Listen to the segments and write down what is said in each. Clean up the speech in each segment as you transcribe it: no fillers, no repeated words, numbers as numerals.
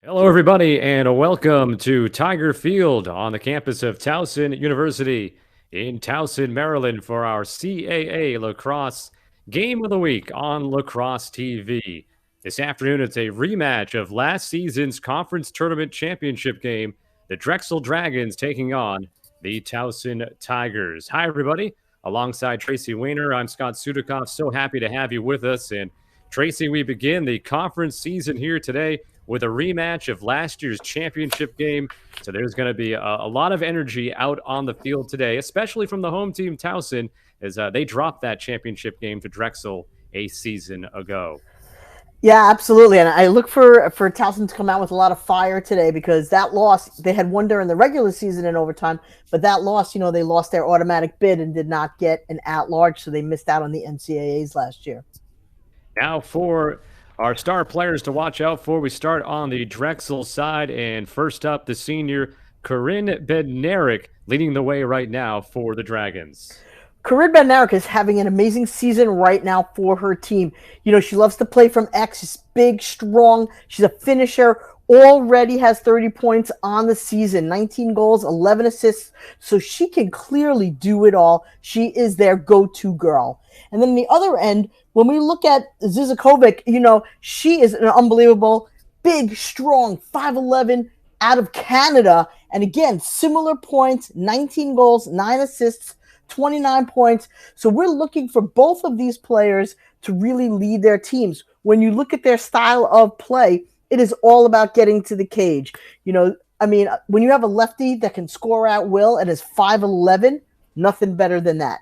Hello, everybody, and welcome to Tiger Field on the campus of Towson University in Towson, Maryland, for our CAA Lacrosse Game of the Week on Lacrosse TV. This afternoon, it's a rematch of last season's conference tournament championship game, the Drexel Dragons taking on the Towson Tigers. Hi, everybody. Alongside Tracy Weiner, I'm Scott Sudikoff. So happy to have you with us. And Tracy, we begin the conference season here today with a rematch of last year's championship game. So there's going to be a lot of energy out on the field today, especially from the home team, Towson, as they dropped that championship game to Drexel a season ago. Yeah, absolutely. And I look for Towson to come out with a lot of fire today because that loss, they had won during the regular season in overtime, but that loss, they lost their automatic bid and did not get an at-large, so they missed out on the NCAAs last year. Now for our star players to watch out for, we start on the Drexel side. And first up, the senior Corinne Bednarik leading the way right now for the Dragons. Corinne Bednarik is having an amazing season right now for her team. She loves to play from X. She's big, strong. She's a finisher. Already has 30 points on the season, 19 goals, 11 assists. So she can clearly do it all. She is their go-to girl. And then on the other end, when we look at Zizakovic, she is an unbelievable, big, strong, 5'11", out of Canada. And again, similar points, 19 goals, 9 assists, 29 points. So we're looking for both of these players to really lead their teams. When you look at their style of play, it is all about getting to the cage. When you have a lefty that can score at will and is 5'11", nothing better than that.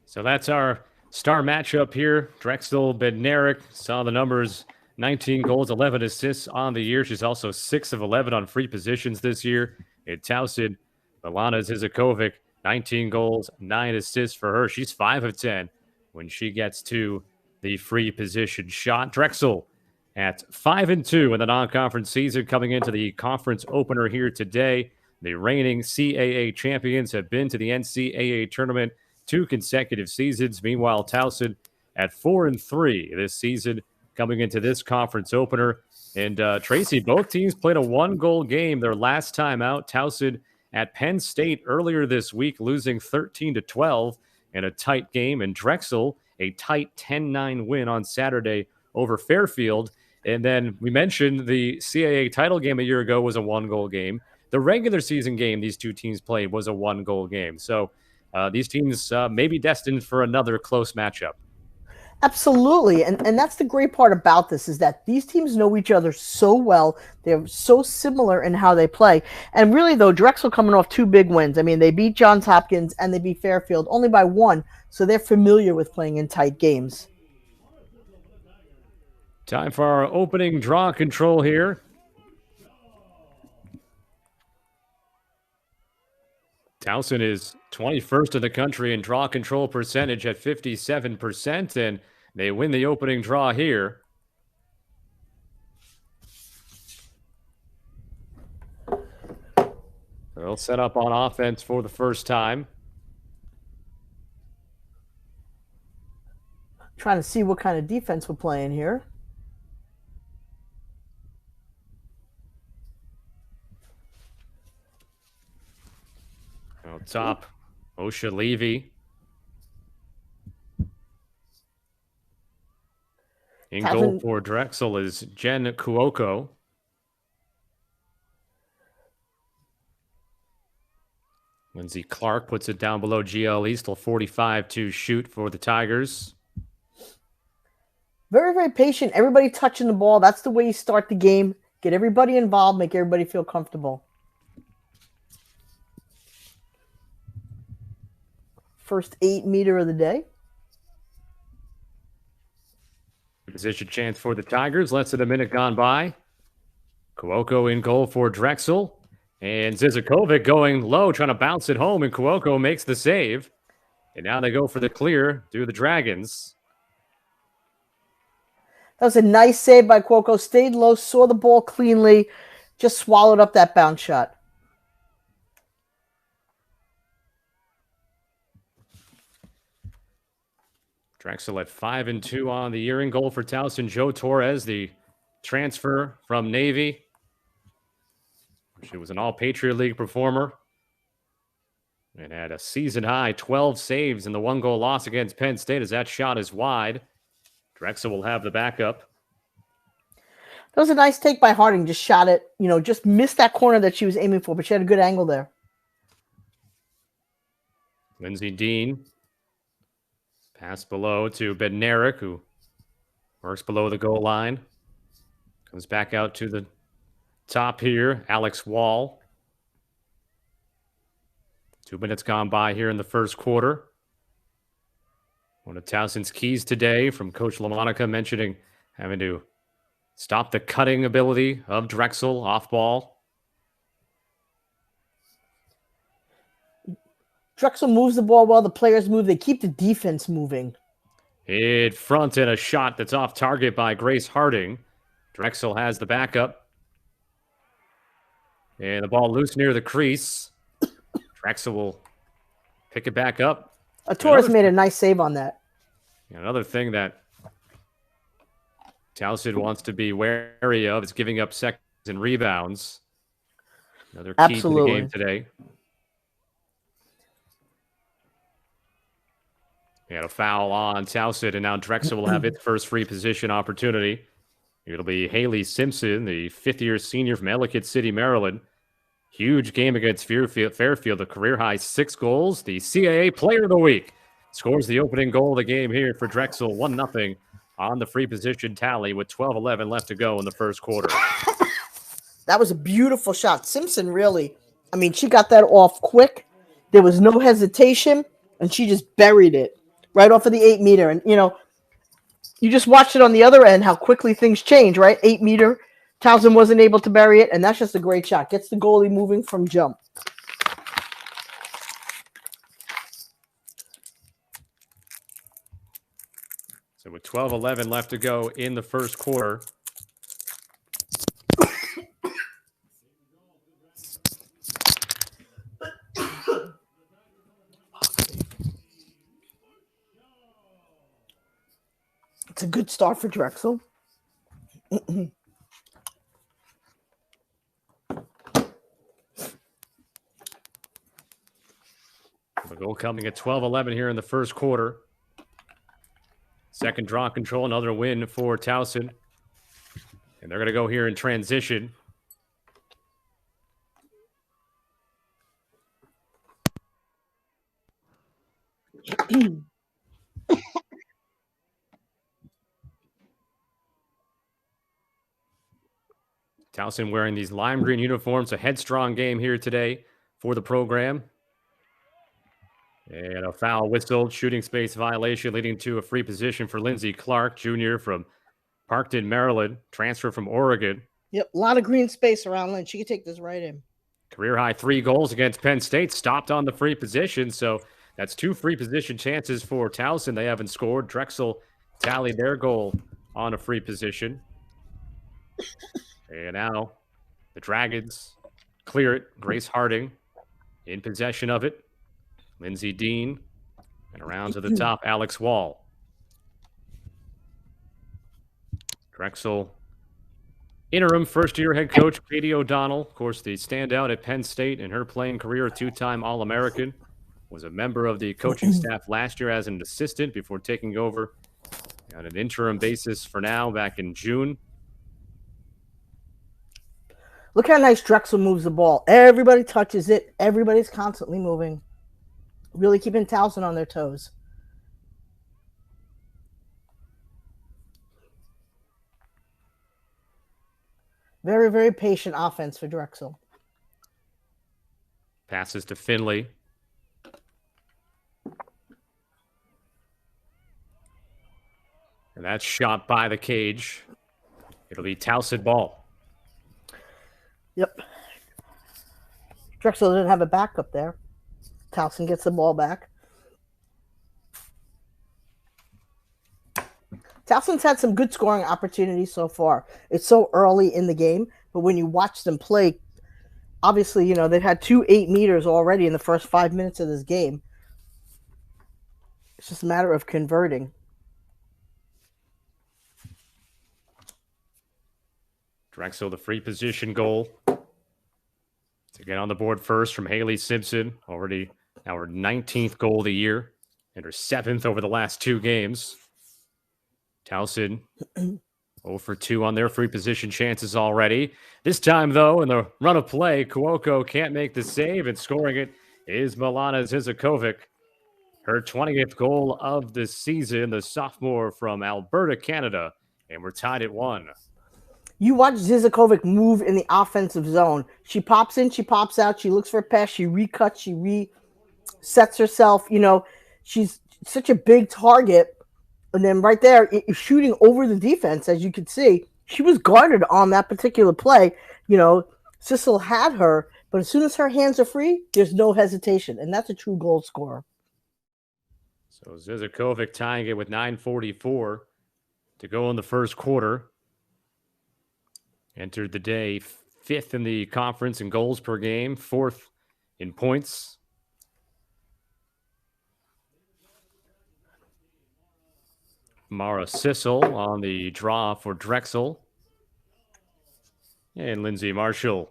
So that's our star matchup here. Drexel Bednarik saw the numbers: 19 goals, 11 assists on the year. She's also 6 of 11 on free positions this year. At Towson, Milana Zizakovic, 19 goals, 9 assists for her. She's 5 of 10 when she gets to the free position shot. Drexel at 5-2 in the non-conference season, coming into the conference opener here today. The reigning CAA champions have been to the NCAA tournament 2 consecutive seasons. Meanwhile, Towson at 4-3 this season, coming into this conference opener. And Tracy, both teams played a 1-goal game their last time out. Towson at Penn State earlier this week, losing 13-12 in a tight game, and Drexel a tight 10-9 win on Saturday over Fairfield. And then we mentioned the CAA title game a year ago was a 1-goal game. The regular season game these two teams played was a 1-goal game. So these teams may be destined for another close matchup. Absolutely. And that's the great part about this is that these teams know each other so well. They're so similar in how they play. And really, though, Drexel coming off 2 big wins. I mean, they beat Johns Hopkins and they beat Fairfield only by 1. So they're familiar with playing in tight games. Time for our opening draw control here. Towson is 21st in the country in draw control percentage at 57%, and they win the opening draw here. They'll set up on offense for the first time. Trying to see what kind of defense we're playing here. Out top, Osha Levy. In goal for Drexel is Jen Cuoco. Lindsay Clark puts it down below GLE, still 45 to shoot for the Tigers. Very, very patient. Everybody touching the ball. That's the way you start the game. Get everybody involved, make everybody feel comfortable. First 8-meter of the day. Position chance for the Tigers. Less than a minute gone by. Cuoco in goal for Drexel. And Zizakovic going low, trying to bounce it home, and Cuoco makes the save. And now they go for the clear through the Dragons. That was a nice save by Cuoco. Stayed low, saw the ball cleanly, just swallowed up that bounce shot. Drexel at 5-2 on the year. In goal for Towson, Joe Torres, the transfer from Navy. She was an All-Patriot League performer and had a season-high 12 saves in the one-goal loss against Penn State as that shot is wide. Drexel will have the backup. That was a nice take by Harding. Just shot it, just missed that corner that she was aiming for, but she had a good angle there. Lindsey Dean. Pass below to Bednarik, who works below the goal line. Comes back out to the top here. Alex Wall. 2 minutes gone by here in the first quarter. One of Towson's keys today from Coach LaMonica mentioning having to stop the cutting ability of Drexel off ball. Drexel moves the ball while the players move. They keep the defense moving. In front and a shot that's off target by Grace Harding. Drexel has the backup. And the ball loose near the crease. Drexel will pick it back up. Torres made a nice save on that. Another thing that Towson wants to be wary of is giving up seconds and rebounds. Another key to the game today. We had a foul on Towson, and now Drexel will have its first free position opportunity. It'll be Haley Simpson, the fifth-year senior from Ellicott City, Maryland. Huge game against Fairfield, a career-high 6 goals. The CAA Player of the Week scores the opening goal of the game here for Drexel, 1-0 on the free position tally with 12:11 left to go in the first quarter. That was a beautiful shot. Simpson really, she got that off quick. There was no hesitation, and she just buried it right off of the 8-meter. And, you just watched it on the other end, how quickly things change, right? 8-meter. Towson wasn't able to bury it, and that's just a great shot. Gets the goalie moving from jump. So with 12:11 left to go in the first quarter. It's a good start for Drexel. The goal coming at 12:11 here in the first quarter. Second draw control, another win for Towson. And they're going to go here in transition. Towson wearing these lime green uniforms, a headstrong game here today for the program. And a foul whistled, shooting space violation leading to a free position for Lindsey Clark, junior from Parkton, Maryland, transfer from Oregon. Yep, a lot of green space around Lynn. She could take this right in. Career high 3 goals against Penn State, stopped on the free position. So that's 2 free position chances for Towson. They haven't scored. Drexel tallied their goal on a free position. And now the Dragons clear it. Grace Harding in possession of it. Lindsey Dean, and around to the top, Alex Wall. Drexel interim first-year head coach Katie O'Donnell, of course, the standout at Penn State in her playing career, a 2-time All-American, was a member of the coaching staff last year as an assistant before taking over on an interim basis for now back in June. Look how nice Drexel moves the ball. Everybody touches it. Everybody's constantly moving. Really keeping Towson on their toes. Very, very patient offense for Drexel. Passes to Finley. And that's shot by the cage. It'll be Towson ball. Yep. Drexel didn't have a backup there. Towson gets the ball back. Towson's had some good scoring opportunities so far. It's so early in the game, but when you watch them play, obviously, they've had 2 8-meters already in the first 5 minutes of this game. It's just a matter of converting. Drexel, the free position goal. To get on the board first from Haley Simpson, already our 19th goal of the year and her 7th over the last 2 games. Towson 0 for 2 on their free position chances already. This time, though, in the run of play, Cuoco can't make the save, and scoring it is Milana Zizakovic. Her 20th goal of the season, the sophomore from Alberta, Canada, and we're tied at 1. You watch Zizakovic move in the offensive zone. She pops in, she pops out, she looks for a pass, she recuts, she resets herself. She's such a big target. And then right there, shooting over the defense, as you can see, she was guarded on that particular play. Sissel had her, but as soon as her hands are free, there's no hesitation. And that's a true goal scorer. So Zizakovic tying it with 9:44 to go in the first quarter. Entered the day 5th in the conference in goals per game, 4th in points. Mara Sissel on the draw for Drexel. And Lindsay Marshall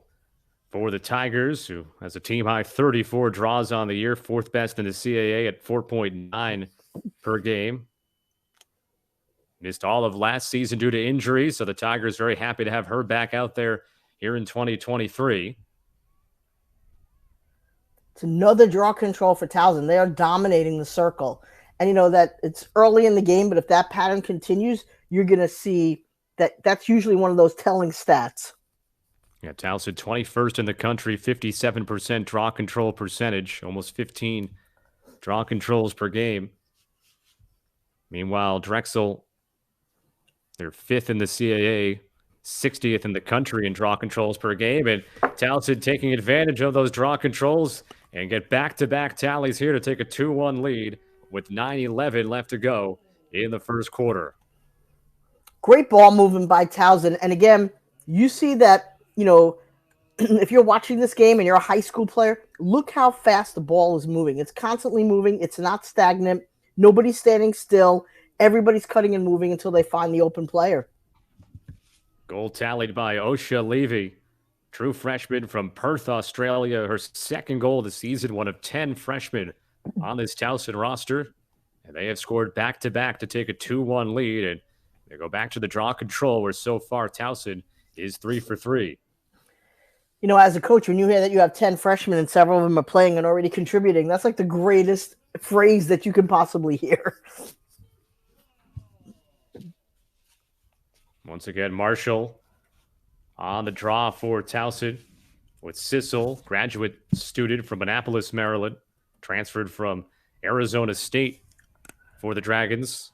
for the Tigers, who has a team-high 34 draws on the year, 4th best in the CAA at 4.9 per game. Missed all of last season due to injury, so the Tigers very happy to have her back out there here in 2023. It's another draw control for Towson. They are dominating the circle. And that it's early in the game, but if that pattern continues, you're going to see that's usually one of those telling stats. Yeah, Towson 21st in the country, 57% draw control percentage, almost 15 draw controls per game. Meanwhile, Drexel, they're 5th in the CAA, 60th in the country in draw controls per game. And Towson taking advantage of those draw controls and get back-to-back tallies here to take a 2-1 lead with 9:11 left to go in the first quarter. Great ball movement by Towson. And again, you see that, if you're watching this game and you're a high school player, look how fast the ball is moving. It's constantly moving. It's not stagnant. Nobody's standing still. Everybody's cutting and moving until they find the open player. Goal tallied by Osha Levy, true freshman from Perth, Australia. Her 2nd goal of the season, one of 10 freshmen on this Towson roster. And they have scored back-to-back to take a 2-1 lead. And they go back to the draw control, where so far Towson is 3 for 3. As a coach, when you hear that you have 10 freshmen and several of them are playing and already contributing, that's like the greatest phrase that you can possibly hear. Once again, Marshall on the draw for Towson with Sissel, graduate student from Annapolis, Maryland, transferred from Arizona State for the Dragons.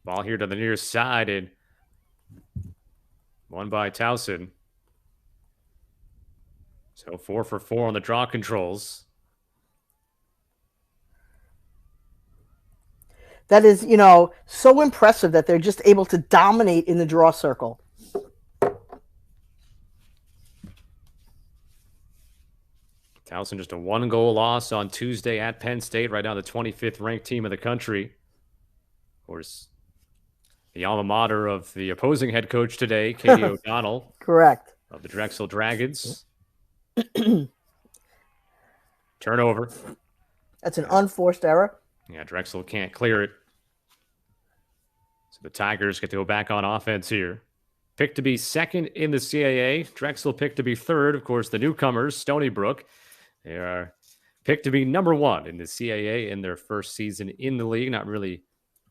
Ball here to the near side and won by Towson. So 4 for 4 on the draw controls. That is, so impressive that they're just able to dominate in the draw circle. Towson just a 1-goal loss on Tuesday at Penn State, right now the 25th ranked team in the country. Of course, the alma mater of the opposing head coach today, Katie O'Donnell. Correct. Of the Drexel Dragons. Turnover. That's an unforced error. Yeah, Drexel can't clear it. So the Tigers get to go back on offense here. Picked to be 2nd in the CAA. Drexel picked to be 3rd. Of course, the newcomers, Stony Brook, they are picked to be number 1 in the CAA in their first season in the league. Not really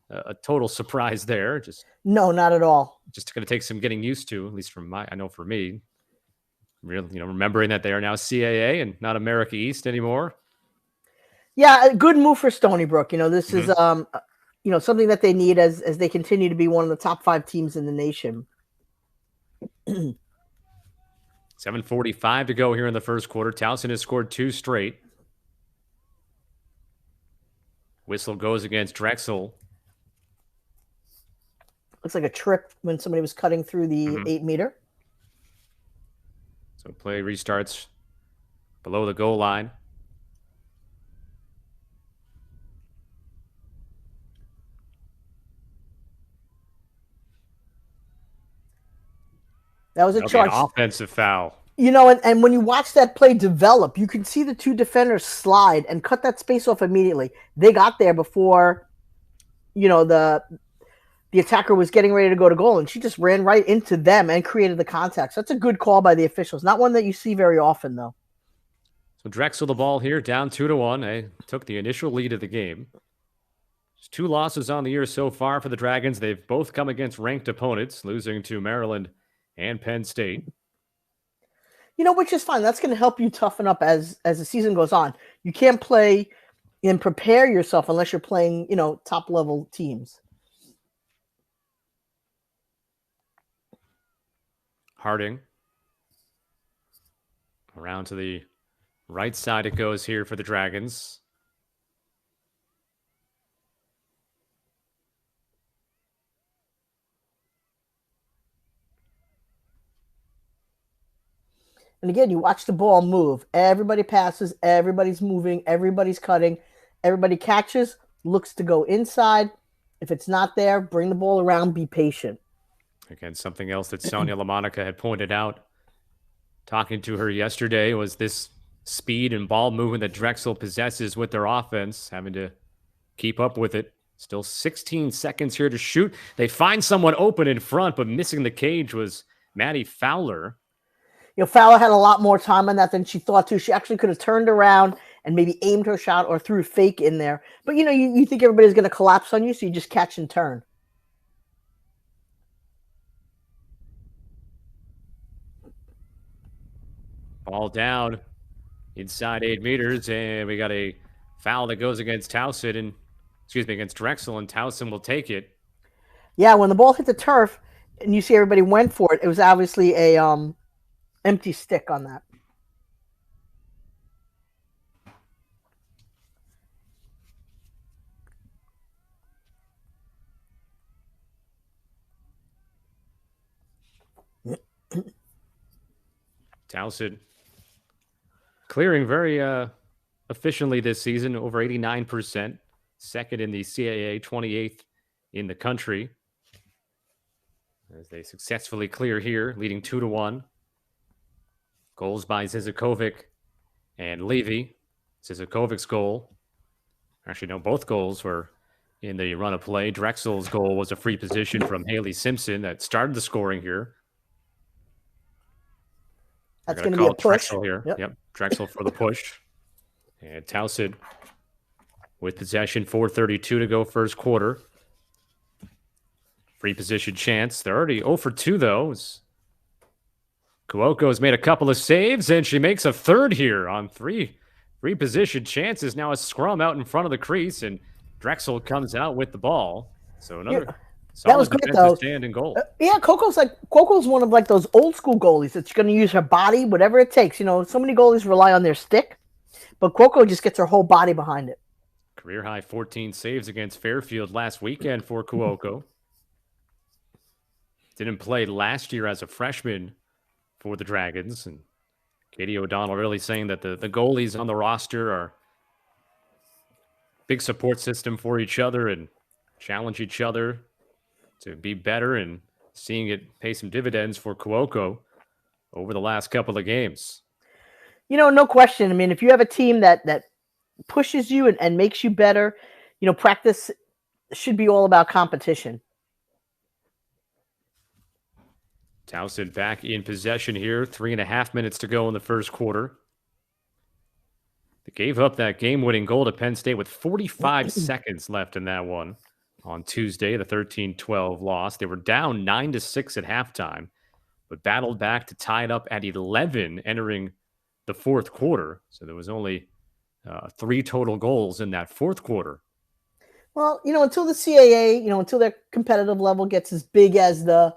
a total surprise there. No, not at all. Just going to take some getting used to, at least for me. Really, remembering that they are now CAA and not America East anymore. Yeah, a good move for Stony Brook. This is something that they need as they continue to be one of the top 5 teams in the nation. 7:45 to go here in the first quarter. Towson has scored 2 straight. Whistle goes against Drexel. Looks like a trip when somebody was cutting through the 8-meter. So play restarts below the goal line. That was a That'll be an charge. offensive foul. And when you watch that play develop, you can see the two defenders slide and cut that space off immediately. They got there before, the attacker was getting ready to go to goal, and she just ran right into them and created the contact. So that's a good call by the officials. Not one that you see very often, though. So Drexel the ball here, down 2-1. They took the initial lead of the game. There's 2 losses on the year so far for the Dragons. They've both come against ranked opponents, losing to Maryland and Penn State. Which is fine. That's going to help you toughen up as the season goes on. You can't play and prepare yourself unless you're playing, top level teams. Harding. Around to the right side it goes here for the Dragons. And again, you watch the ball move. Everybody passes, everybody's moving, everybody's cutting, everybody catches, looks to go inside. If it's not there, bring the ball around, be patient. Again, something else that Sonia LaMonica had pointed out, talking to her yesterday, was this speed and ball movement that Drexel possesses with their offense, having to keep up with it. Still 16 seconds here to shoot. They find someone open in front, but missing the cage was Maddie Fowler. Fowler had a lot more time on that than she thought to. She actually could have turned around and maybe aimed her shot or threw fake in there. But, you think everybody's going to collapse on you, so you just catch and turn. Ball down inside 8 meters, and we got a foul that goes against against Drexel, and Towson will take it. Yeah, when the ball hit the turf and you see everybody went for it, it was obviously a empty stick on that. Towson clearing very efficiently this season, over 89%, second in the CAA, 28th in the country. As they successfully clear here, leading 2-1. Goals by Zizakovic and Levy. Zizakovic's goal. Actually, no, both goals were in the run of play. Drexel's goal was a free position from Haley Simpson that started the scoring here. That's going to be a push. Drexel here. Yep. Drexel for the push. And Towson with possession, 4:32 to go first quarter. Free position chance. They're already 0 for 2, though. Kuoko's made a couple of saves, and she makes a third here on 3 free position chances. Now a scrum out in front of the crease, and Drexel comes out with the ball. So another that was great, though. Stand and goal. Coco's one of those old school goalies that's going to use her body, whatever it takes. So many goalies rely on their stick, but Cuoco just gets her whole body behind it. Career high 14 saves against Fairfield last weekend for Cuoco. Didn't play last year as a freshman for the Dragons, and Katie O'Donnell really saying that the goalies on the roster are big support system for each other and challenge each other to be better, and seeing it pay some dividends for Cuoco over the last couple of games. No question. I mean, if you have a team that pushes you and makes you better, practice should be all about competition. Towson back in possession here. 3.5 minutes to go in the first quarter. They gave up that game-winning goal to Penn State with 45 seconds left in that one on Tuesday, the 13-12 loss. They were down 9-6 at halftime, but battled back to tie it up at 11 entering the fourth quarter. So there was only 3 total goals in that fourth quarter. Well, until the CAA, until their competitive level gets as big as the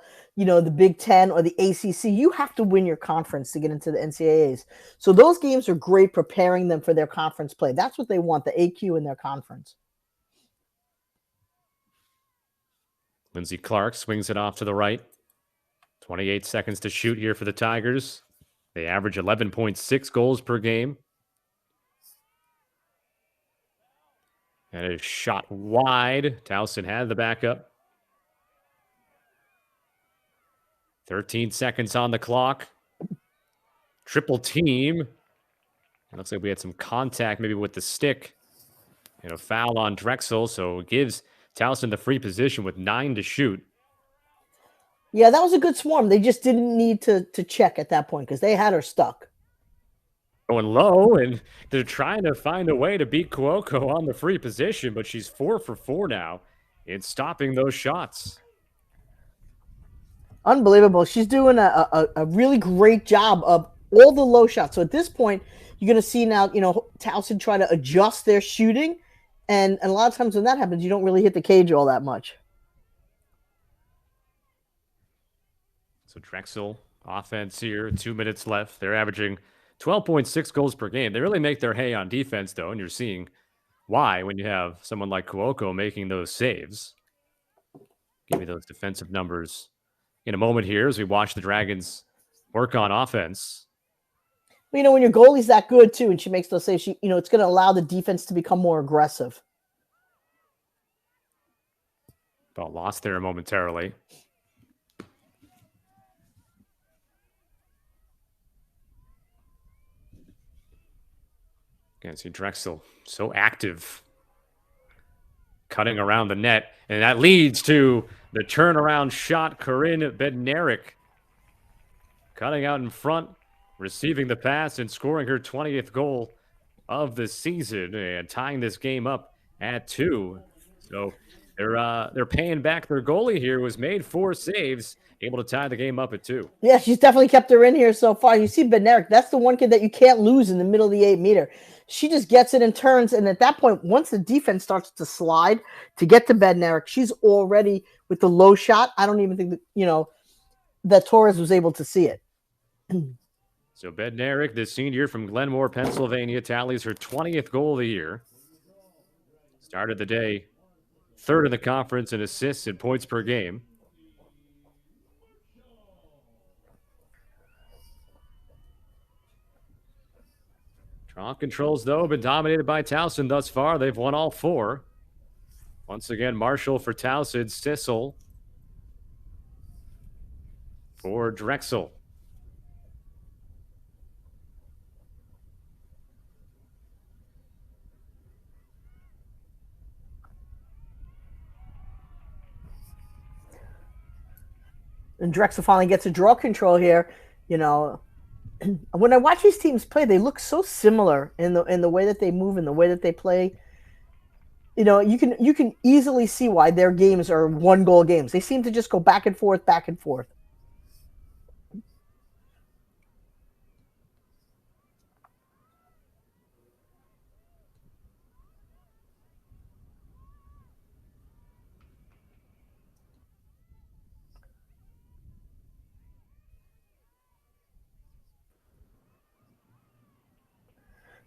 Big Ten or the ACC, you have to win your conference to get into the NCAAs. So those games are great, preparing them for their conference play. That's what they want, the AQ in their conference. Lindsey Clark swings it off to the right. 28 seconds to shoot here for the Tigers. They average 11.6 goals per game. And a shot wide. Towson had the backup. 13 seconds on the clock. Triple team. It looks like we had some contact maybe with the stick. And a foul on Drexel, so it gives Towson the free position with 9 to shoot. Yeah, that was a good swarm. They just didn't need to check at that point because they had her stuck. Going low, and they're trying to find a way to beat Cuoco on the free position, but she's 4 for 4 now in stopping those shots. Unbelievable. She's doing a really great job of all the low shots. So at this point, you're going to see now, Towson try to adjust their shooting. And a lot of times when that happens, you don't really hit the cage all that much. So Drexel, offense here, 2 minutes left. They're averaging 12.6 goals per game. They really make their hay on defense, though, and you're seeing why when you have someone like Cuoco making those saves. Give me those defensive numbers in a moment here as we watch the Dragons work on offense. Well, when your goalie's that good, too, and she makes those saves, it's going to allow the defense to become more aggressive. Ball lost there momentarily. Again, see Drexel so active, cutting around the net, and that leads to the turnaround shot. Corinne Bednarik cutting out in front, receiving the pass and scoring her 20th goal of the season and tying this game up at 2. So they're paying back their goalie here, who has made 4 saves, able to tie the game up at 2. Yeah, she's definitely kept her in here so far. You see Bednarik, that's the one kid that you can't lose in the middle of the 8-meter. She just gets it and turns, and at that point, once the defense starts to slide to get to Bednarik, she's already with the low shot. I don't even think that, that Torres was able to see it. So Bednarik, the senior from Glenmore, Pennsylvania, tallies her 20th goal of the year. Started the day 3rd in the conference in assists and points per game. Draw controls, though, have been dominated by Towson thus far. They've won all 4. Once again, Marshall for Towson, Sissel for Drexel. And Drexel finally gets a draw control here. When I watch these teams play, they look so similar in the way that they move and the way that they play. You can easily see why their games are 1-goal games. They seem to just go back and forth, back and forth.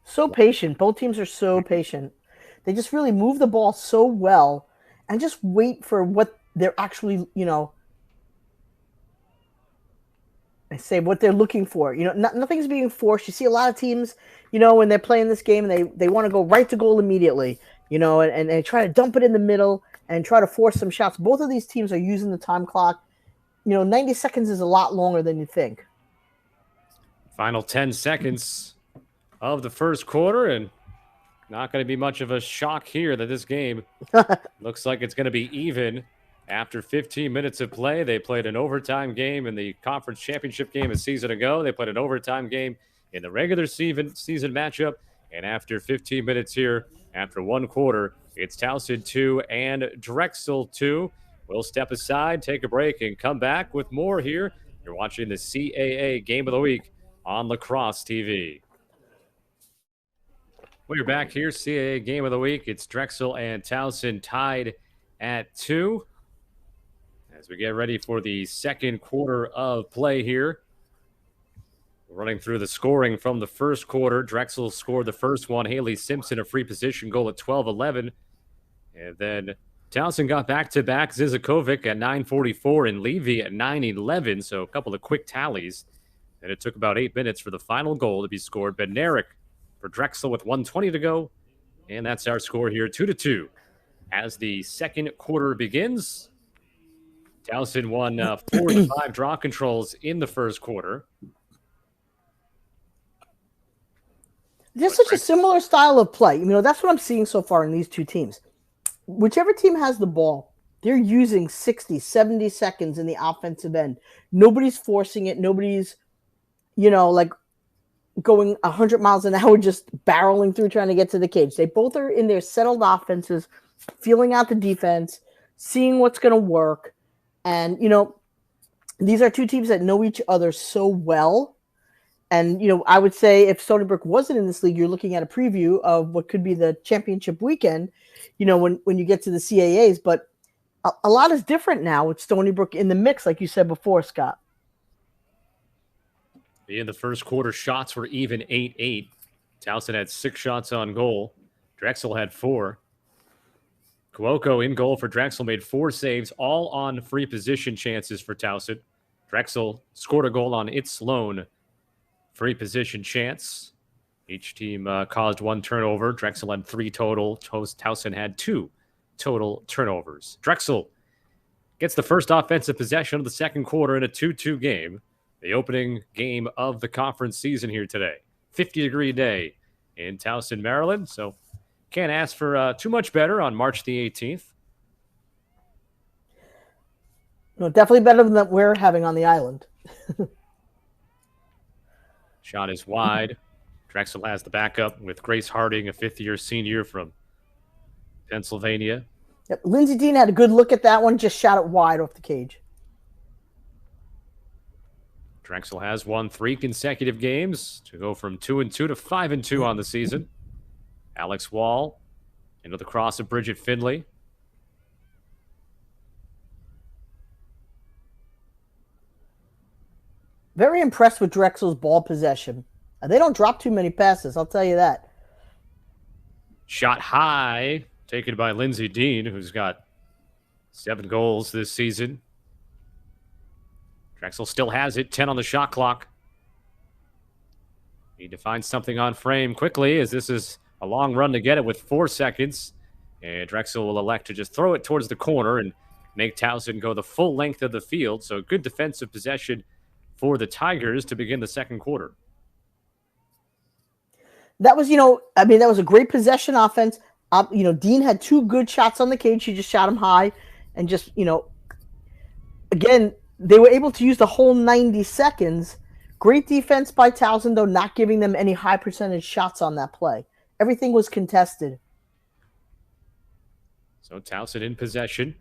So patient. Both teams are so patient. They just really move the ball so well and just wait for what they're actually, I say what they're looking for. Nothing's being forced. You see a lot of teams, when they're playing this game, they want to go right to goal immediately, and they try to dump it in the middle and try to force some shots. Both of these teams are using the time clock. 90 seconds is a lot longer than you think. Final 10 seconds of the first quarter, and not going to be much of a shock here that this game looks like it's going to be even after 15 minutes of play. They played an overtime game in the conference championship game a season ago. They played an overtime game in the regular season matchup, and after 15 minutes here, after 1 quarter, it's Towson 2 and Drexel 2. We'll step aside, take a break, and come back with more here. You're watching the CAA Game of the Week on Lacrosse TV. We're back here, CAA Game of the Week. It's Drexel and Towson tied at 2. As we get ready for the second quarter of play here. Running through the scoring from the first quarter. Drexel scored the first one. Haley Simpson, a free position goal at 12-11. And then Towson got back-to-back. Zizakovic at 9:44 and Levy at 9:11. So a couple of quick tallies. And it took about 8 minutes for the final goal to be scored. Bednarik for Drexel with 1:20 to go. And that's our score here, 2-2. As the second quarter begins, Towson won 4-5 draw controls in the first quarter. There's such a similar style of play. That's what I'm seeing so far in these two teams. Whichever team has the ball, they're using 60, 70 seconds in the offensive end. Nobody's forcing it. Nobody's, like going 100 miles an hour just barreling through trying to get to the cage. They both are in their settled offenses, feeling out the defense, seeing what's going to work. And, these are two teams that know each other so well. And, I would say if Stony Brook wasn't in this league, you're looking at a preview of what could be the championship weekend, when you get to the CAAs. But a lot is different now with Stony Brook in the mix, like you said before, Scott. In the first quarter, shots were even 8-8. Towson had 6 shots on goal. Drexel had 4. Cuoco in goal for Drexel made 4 saves, all on free position chances for Towson. Drexel scored a goal on its lone free position chance. Each team caused 1 turnover. Drexel had 3 total. Towson had 2 total turnovers. Drexel gets the first offensive possession of the second quarter in a 2-2 game. The opening game of the conference season here today. 50-degree day in Towson, Maryland. So can't ask for too much better on March the 18th. No, definitely better than that we're having on the island. Shot is wide. Drexel has the backup with Grace Harding, a fifth-year senior from Pennsylvania. Yep. Lindsey Dean had a good look at that one, just shot it wide off the cage. Drexel has won 3 consecutive games to go from 2-2 to 5-2 on the season. Alex Wall into the cross of Bridget Finley. Very impressed with Drexel's ball possession. They don't drop too many passes, I'll tell you that. Shot high, taken by Lindsey Dean, who's got 7 goals this season. Drexel still has it, 10 on the shot clock. Need to find something on frame quickly, as this is a long run to get it with 4 seconds. And Drexel will elect to just throw it towards the corner and make Towson go the full length of the field. So good defensive possession for the Tigers to begin the second quarter. That was, that was a great possession offense. Dean had 2 good shots on the cage. She just shot them high. And just, again, they were able to use the whole 90 seconds. Great defense by Towson, though, not giving them any high percentage shots on that play. Everything was contested. So Towson in possession.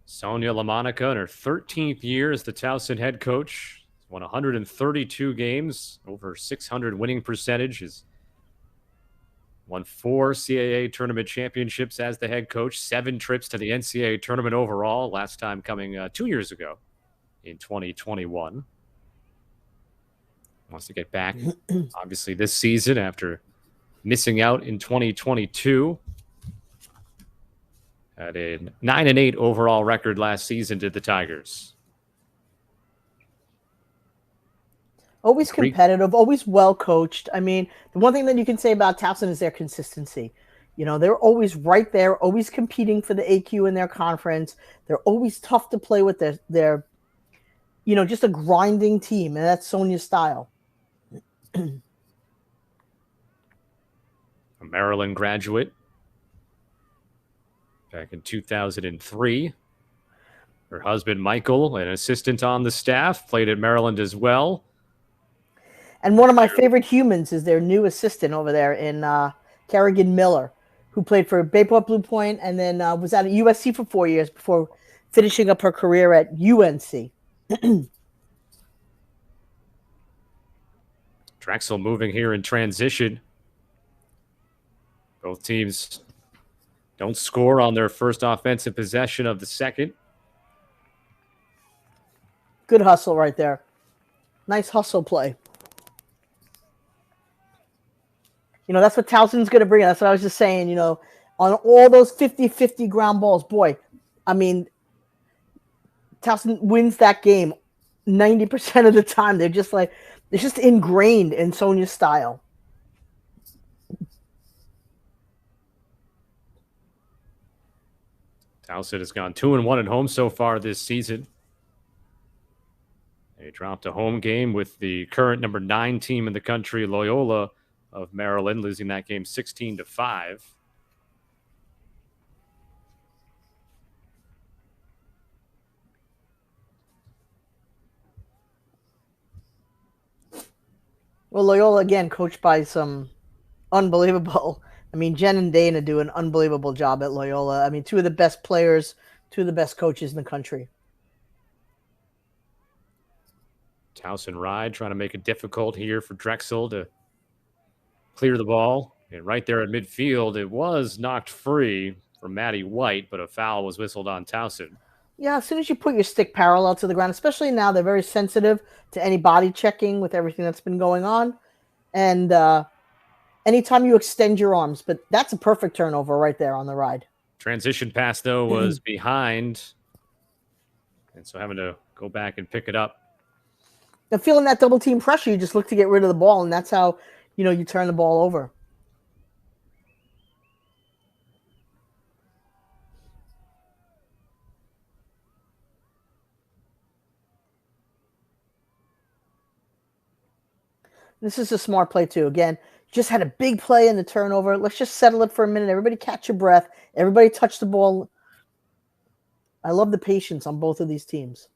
Sonia LaMonica in her 13th year as the Towson head coach. Won 132 games, over 600 winning percentage. Has won 4 CAA tournament championships as the head coach, 7 trips to the NCAA tournament overall, last time coming 2 years ago in 2021. Wants to get back, obviously, this season after missing out in 2022. Had a 9-8 overall record last season to the Tigers. Always competitive, always well coached. I mean, the one thing that you can say about Towson is their consistency. They're always right there, always competing for the AQ in their conference. They're always tough to play with. They're just a grinding team, and that's Sonia's style. A Maryland graduate back in 2003. Her husband, Michael, an assistant on the staff, played at Maryland as well. And one of my favorite humans is their new assistant over there in Kerrigan Miller, who played for Bayport Blue Point and then was out at USC for 4 years before finishing up her career at UNC. Drexel moving here in transition. Both teams don't score on their first offensive possession of the second. Good hustle right there. Nice hustle play. That's what Towson's going to bring. That's what I was just saying, on all those 50-50 ground balls. Boy, I mean, Towson wins that game 90% of the time. They're just it's just ingrained in Sonia's style. Towson has gone 2-1 at home so far this season. They dropped a home game with the current number 9 team in the country, Loyola of Maryland, losing that game 16-5. Well, Loyola, again, coached by some unbelievable. I mean, Jen and Dana do an unbelievable job at Loyola. I mean, two of the best players, two of the best coaches in the country. Towson Ride trying to make it difficult here for Drexel to clear the ball. And right there at midfield, it was knocked free from Maddie White, but a foul was whistled on Towson. Yeah, as soon as you put your stick parallel to the ground, especially now, they're very sensitive to any body checking with everything that's been going on. And anytime you extend your arms, but that's a perfect turnover right there on the ride. Transition pass, though, was behind. And so having to go back and pick it up. And feeling that double team pressure, you just look to get rid of the ball, and that's how, you turn the ball over. This is a smart play, too. Again, just had a big play in the turnover. Let's just settle it for a minute. Everybody catch your breath. Everybody touch the ball. I love the patience on both of these teams.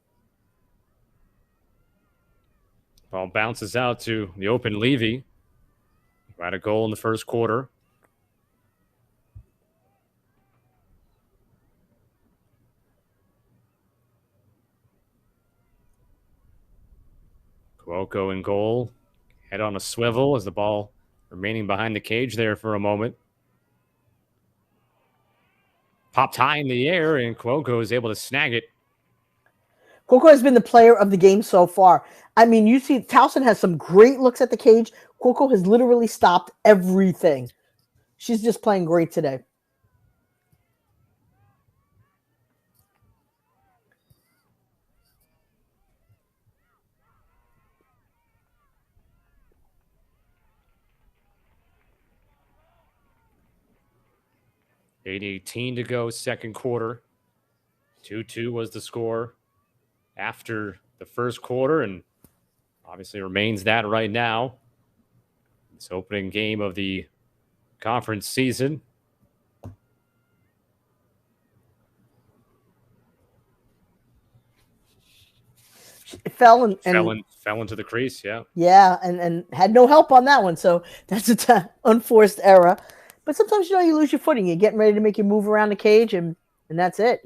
Ball bounces out to the open Levy. Got a goal in the first quarter. Cuoco in goal. Head on a swivel as the ball remaining behind the cage there for a moment. Popped high in the air, and Cuoco is able to snag it. Cuoco has been the player of the game so far. I mean, you see Towson has some great looks at the cage. Cuoco has literally stopped everything. She's just playing great today. .8:18 to go, second quarter. 2-2 was the score after the first quarter, and obviously remains that right now. This opening game of the conference season. It fell into the crease, yeah. Yeah, and had no help on that one, so that's an unforced error. But sometimes, you lose your footing. You're getting ready to make your move around the cage, and that's it,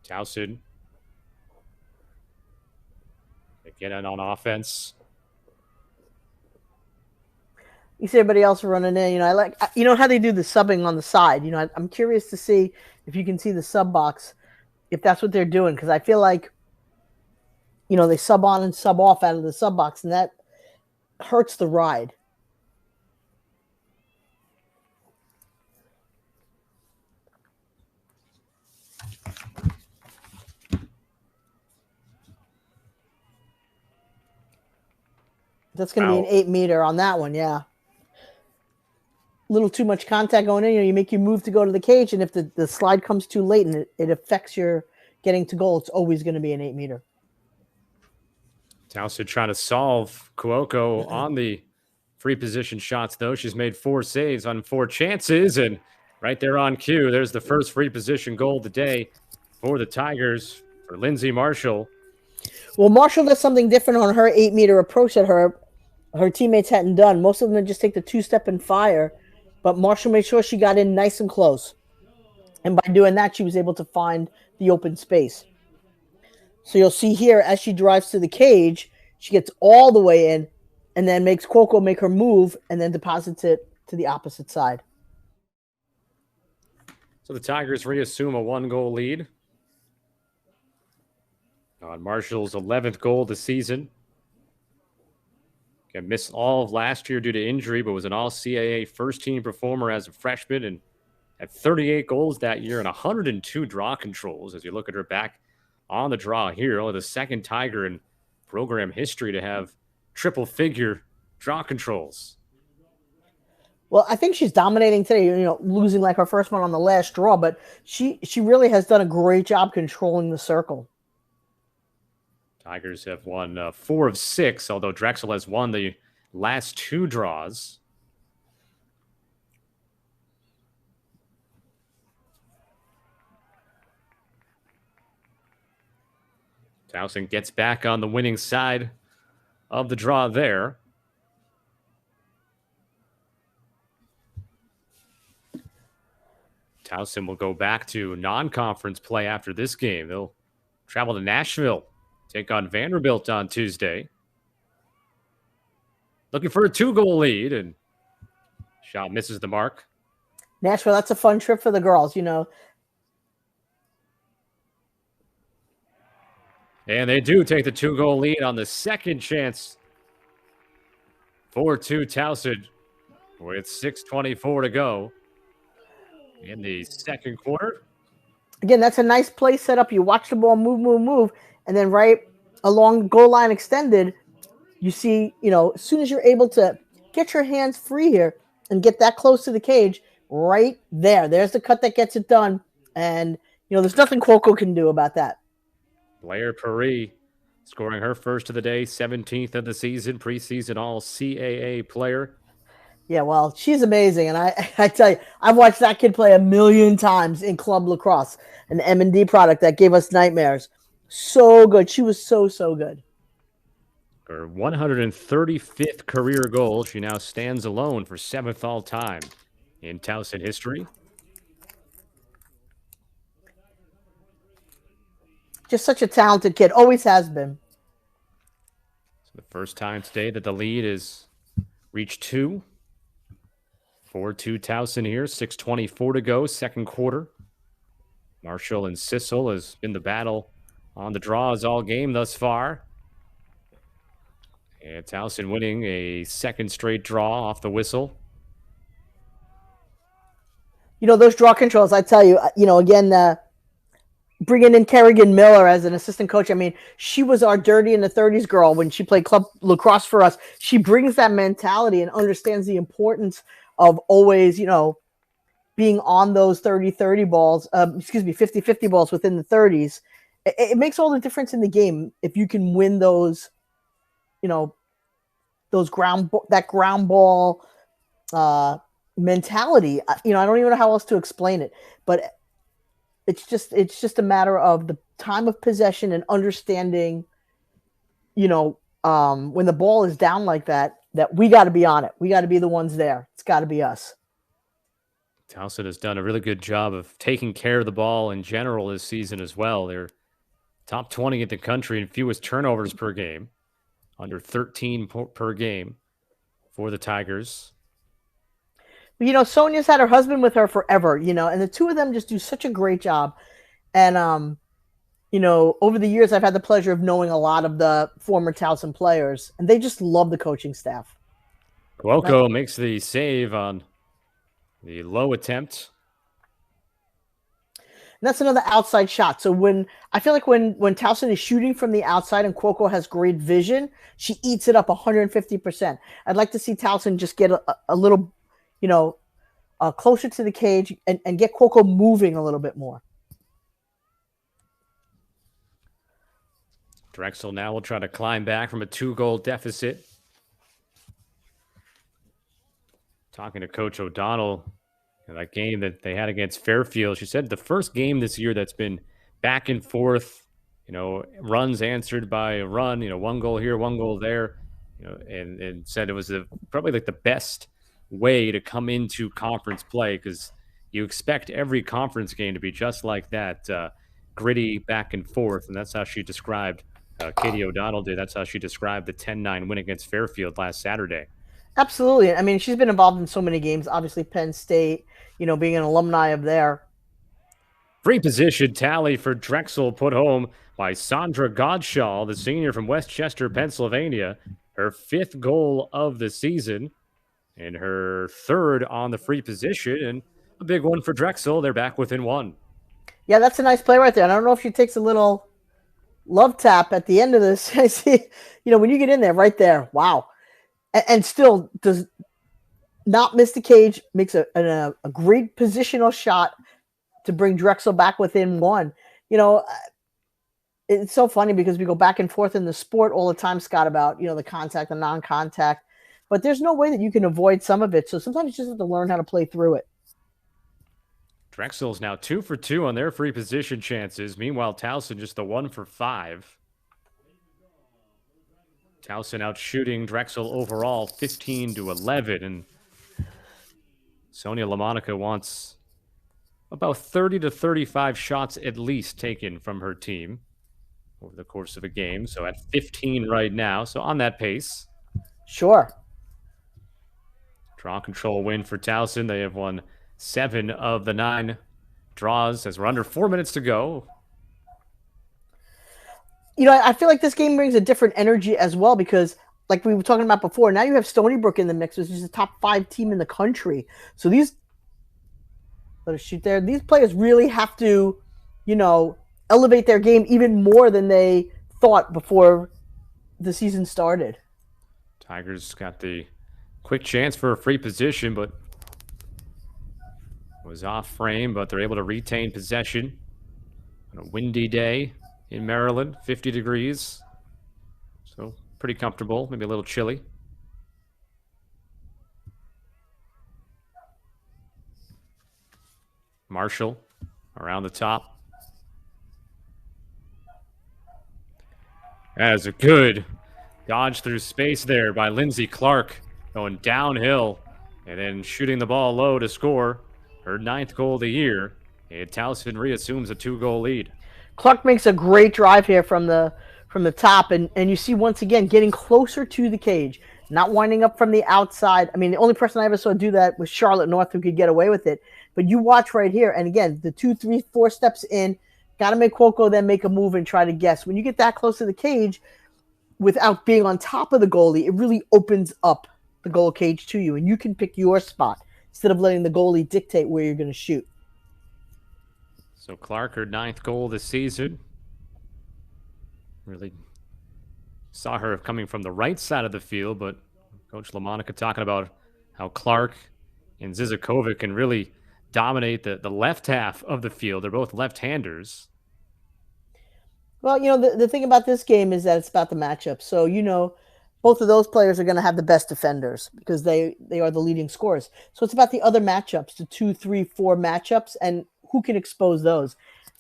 Towson. They get in on offense. You see everybody else running in. I like, how they do the subbing on the side. I'm curious to see if you can see the sub box, if that's what they're doing, because I feel like, they sub on and sub off out of the sub box, and that hurts the ride. That's going to be an 8 meter on that one, yeah. A little too much contact going in. You make you move to go to the cage, and if the slide comes too late and it affects your getting to goal, it's always going to be an 8 meter. Towson trying to solve Cuoco on the free position shots, though. She's made 4 saves on 4 chances, and right there on cue, there's the first free position goal of the day for the Tigers, for Lindsay Marshall. Well, Marshall does something different on her 8 meter approach that her teammates hadn't done. Most of them just take the 2-step and fire, but Marshall made sure she got in nice and close. And by doing that, she was able to find the open space. So you'll see here, as she drives to the cage, she gets all the way in and then makes Cuoco make her move and then deposits it to the opposite side. So the Tigers reassume a 1-goal lead on Marshall's 11th goal of the season. Missed all of last year due to injury, but was an all-CAA first-team performer as a freshman and had 38 goals that year and 102 draw controls. As you look at her back on the draw here, only the second Tiger in program history to have triple figure draw controls. Well, I think she's dominating today, losing like her first one on the last draw, but she really has done a great job controlling the circle. Tigers have won 4 of 6, although Drexel has won the last 2 draws. Towson gets back on the winning side of the draw there. Towson will go back to non-conference play after this game. They'll travel to Nashville, take on Vanderbilt on Tuesday. Looking for a 2-goal lead, and shot misses the mark. Nashville, that's a fun trip for the girls, And they do take the 2-goal lead on the second chance. 4-2 Towson with 6:24 to go in the second quarter. Again, that's a nice play setup. You watch the ball move, and then right along goal line extended, you see, as soon as you're able to get your hands free here and get that close to the cage, right there's the cut that gets it done. And, there's nothing Cuoco can do about that. Blair Paris scoring her first of the day, 17th of the season, preseason All-CAA player. Yeah, well, she's amazing. And I tell you, I've watched that kid play a million times in club lacrosse, an M&D product that gave us nightmares. So good. She was so good. Her 135th career goal. She now stands alone for 7th all-time in Towson history. Just such a talented kid. Always has been. So the first time today that the lead is reached 2. 4-2 Towson here. 6:24 to go, second quarter. Marshall and Sissel has been the battle on the draws all game thus far. And Towson winning a second straight draw off the whistle. Those draw controls, I tell you, again, bringing in Kerrigan Miller as an assistant coach. I mean, she was our dirty in the 30s girl when she played club lacrosse for us. She brings that mentality and understands the importance of always, being on those 30-30 balls, 50-50 balls within the 30s. It makes all the difference in the game if you can win those, that ground ball mentality. I don't even know how else to explain it, but it's just a matter of the time of possession and understanding, when the ball is down like that we got to be on it. We got to be the ones there. It's got to be us. Towson has done a really good job of taking care of the ball in general this season as well. They're top 20 in the country in fewest turnovers per game, under 13 per game for the Tigers. Sonia's had her husband with her forever, and the two of them just do such a great job. And, over the years, I've had the pleasure of knowing a lot of the former Towson players, and they just love the coaching staff. Cuoco makes the save on the low attempt. And that's another outside shot. So I feel like when Towson is shooting from the outside and Cuoco has great vision, she eats it up 150%. I'd like to see Towson just get a little, closer to the cage and get Cuoco moving a little bit more. Drexel now will try to climb back from a 2-goal deficit. Talking to Coach O'Donnell, that game that they had against Fairfield, she said the first game this year that's been back and forth, runs answered by a run, 1 goal here, 1 goal there, and said it was probably like the best way to come into conference play because you expect every conference game to be just like that, gritty back and forth, and that's how she described, Katie O'Donnell did, that's how she described the 10-9 win against Fairfield last Saturday. Absolutely. I mean, she's been involved in so many games, obviously Penn State, being an alumni of there. Free position tally for Drexel put home by Sandra Godshall, the senior from Westchester, Pennsylvania. Her 5th goal of the season and her 3rd on the free position, and a big one for Drexel. They're back within 1. Yeah, that's a nice play right there. And I don't know if she takes a little love tap at the end of this. I see, when you get in there, right there, wow. And still does not miss the cage, makes a great positional shot to bring Drexel back within one. It's so funny because we go back and forth in the sport all the time, Scott, about, the contact and non-contact. But there's no way that you can avoid some of it. So sometimes you just have to learn how to play through it. Drexel's now 2 for 2 on their free position chances. Meanwhile, Towson just the 1 for 5. Towson out shooting Drexel overall 15-11. And Sonia LaMonica wants about 30 to 35 shots at least taken from her team over the course of a game. So at 15 right now. So on that pace. Sure. Draw control win for Towson. They have won 7 of the 9 draws as we're under 4 minutes to go. I feel like this game brings a different energy as well because, like we were talking about before, now you have Stony Brook in the mix, which is a top 5 team in the country. So let us shoot there. These players really have to, elevate their game even more than they thought before the season started. Tigers got the quick chance for a free position, but was off frame, but they're able to retain possession on a windy day in Maryland, 50 degrees. So pretty comfortable, maybe a little chilly. Marshall around the top. That is a good dodge through space there by Lindsay Clark, going downhill and then shooting the ball low to score her 9th goal of the year. And Towson reassumes a 2-goal lead. Clark makes a great drive here from the top, and you see once again getting closer to the cage, not winding up from the outside. I mean, the only person I ever saw do that was Charlotte North, who could get away with it. But you watch right here, and again, the 2, 3, 4 steps in, got to make Cuoco then make a move and try to guess. When you get that close to the cage, without being on top of the goalie, it really opens up the goal cage to you, and you can pick your spot instead of letting the goalie dictate where you're going to shoot. So Clark, her 9th goal this season. Really saw her coming from the right side of the field, but Coach LaMonica talking about how Clark and Zizakovic can really dominate the left half of the field. They're both left-handers. Well, the thing about this game is that it's about the matchup. So, both of those players are going to have the best defenders because they are the leading scorers. So it's about the other matchups, the 2, 3, 4 matchups, and who can expose those,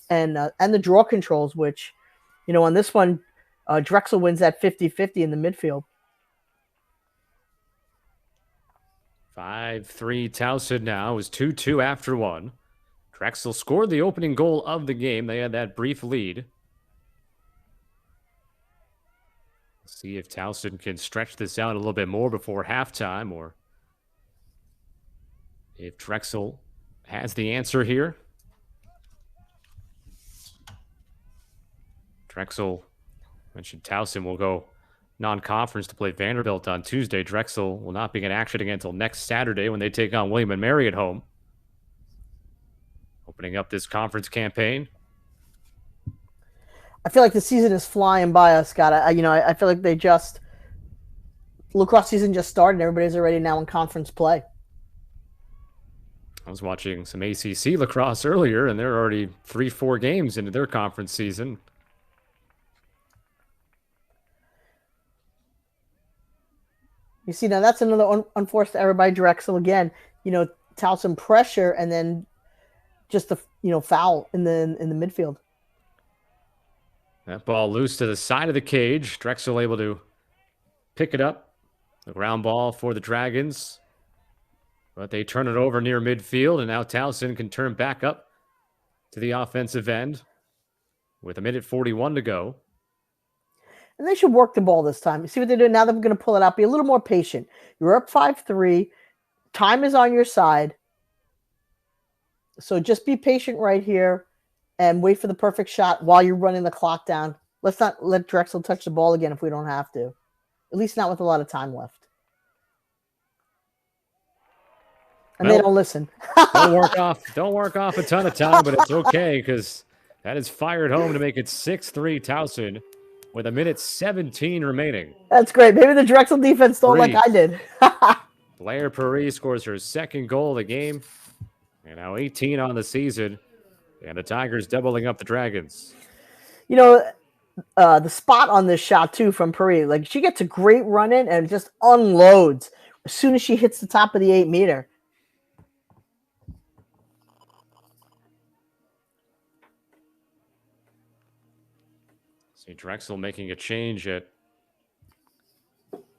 and the draw controls, which, on this one, Drexel wins at 50-50 in the midfield. 5-3 Towson now. It was 2-2 after 1. Drexel scored the opening goal of the game. They had that brief lead. See if Towson can stretch this out a little bit more before halftime, or if Drexel has the answer here. Drexel, mentioned Towson will go non-conference to play Vanderbilt on Tuesday. Drexel will not be in action again until next Saturday when they take on William & Mary at home. Opening up this conference campaign. I feel like the season is flying by us, Scott. I feel like lacrosse season just started. Everybody's already now in conference play. I was watching some ACC lacrosse earlier, and they're already 3-4 games into their conference season. You see, now that's another unforced error by Drexel again. Towson pressure and then just the foul in the midfield. That ball loose to the side of the cage. Drexel able to pick it up. The ground ball for the Dragons. But they turn it over near midfield, and now Towson can turn back up to the offensive end with 1:41 to go. And they should work the ball this time. You see what they're doing? Now they're going to pull it out. Be a little more patient. You're up 5-3. Time is on your side. So just be patient right here and wait for the perfect shot while you're running the clock down. Let's not let Drexel touch the ball again if we don't have to. At least not with a lot of time left. And they don't listen. Don't work off a ton of time, but it's okay because That is fired home to make it 6-3 Towson with 1:17 remaining. That's great. Maybe the Drexel defense thought like I did. Blair Paris scores her second goal of the game. And now 18 on the season. And the Tigers doubling up the Dragons. You know, the spot on this shot, too, from Paris, like she gets a great run in and just unloads as soon as she hits the top of the 8-meter. See Drexel making a change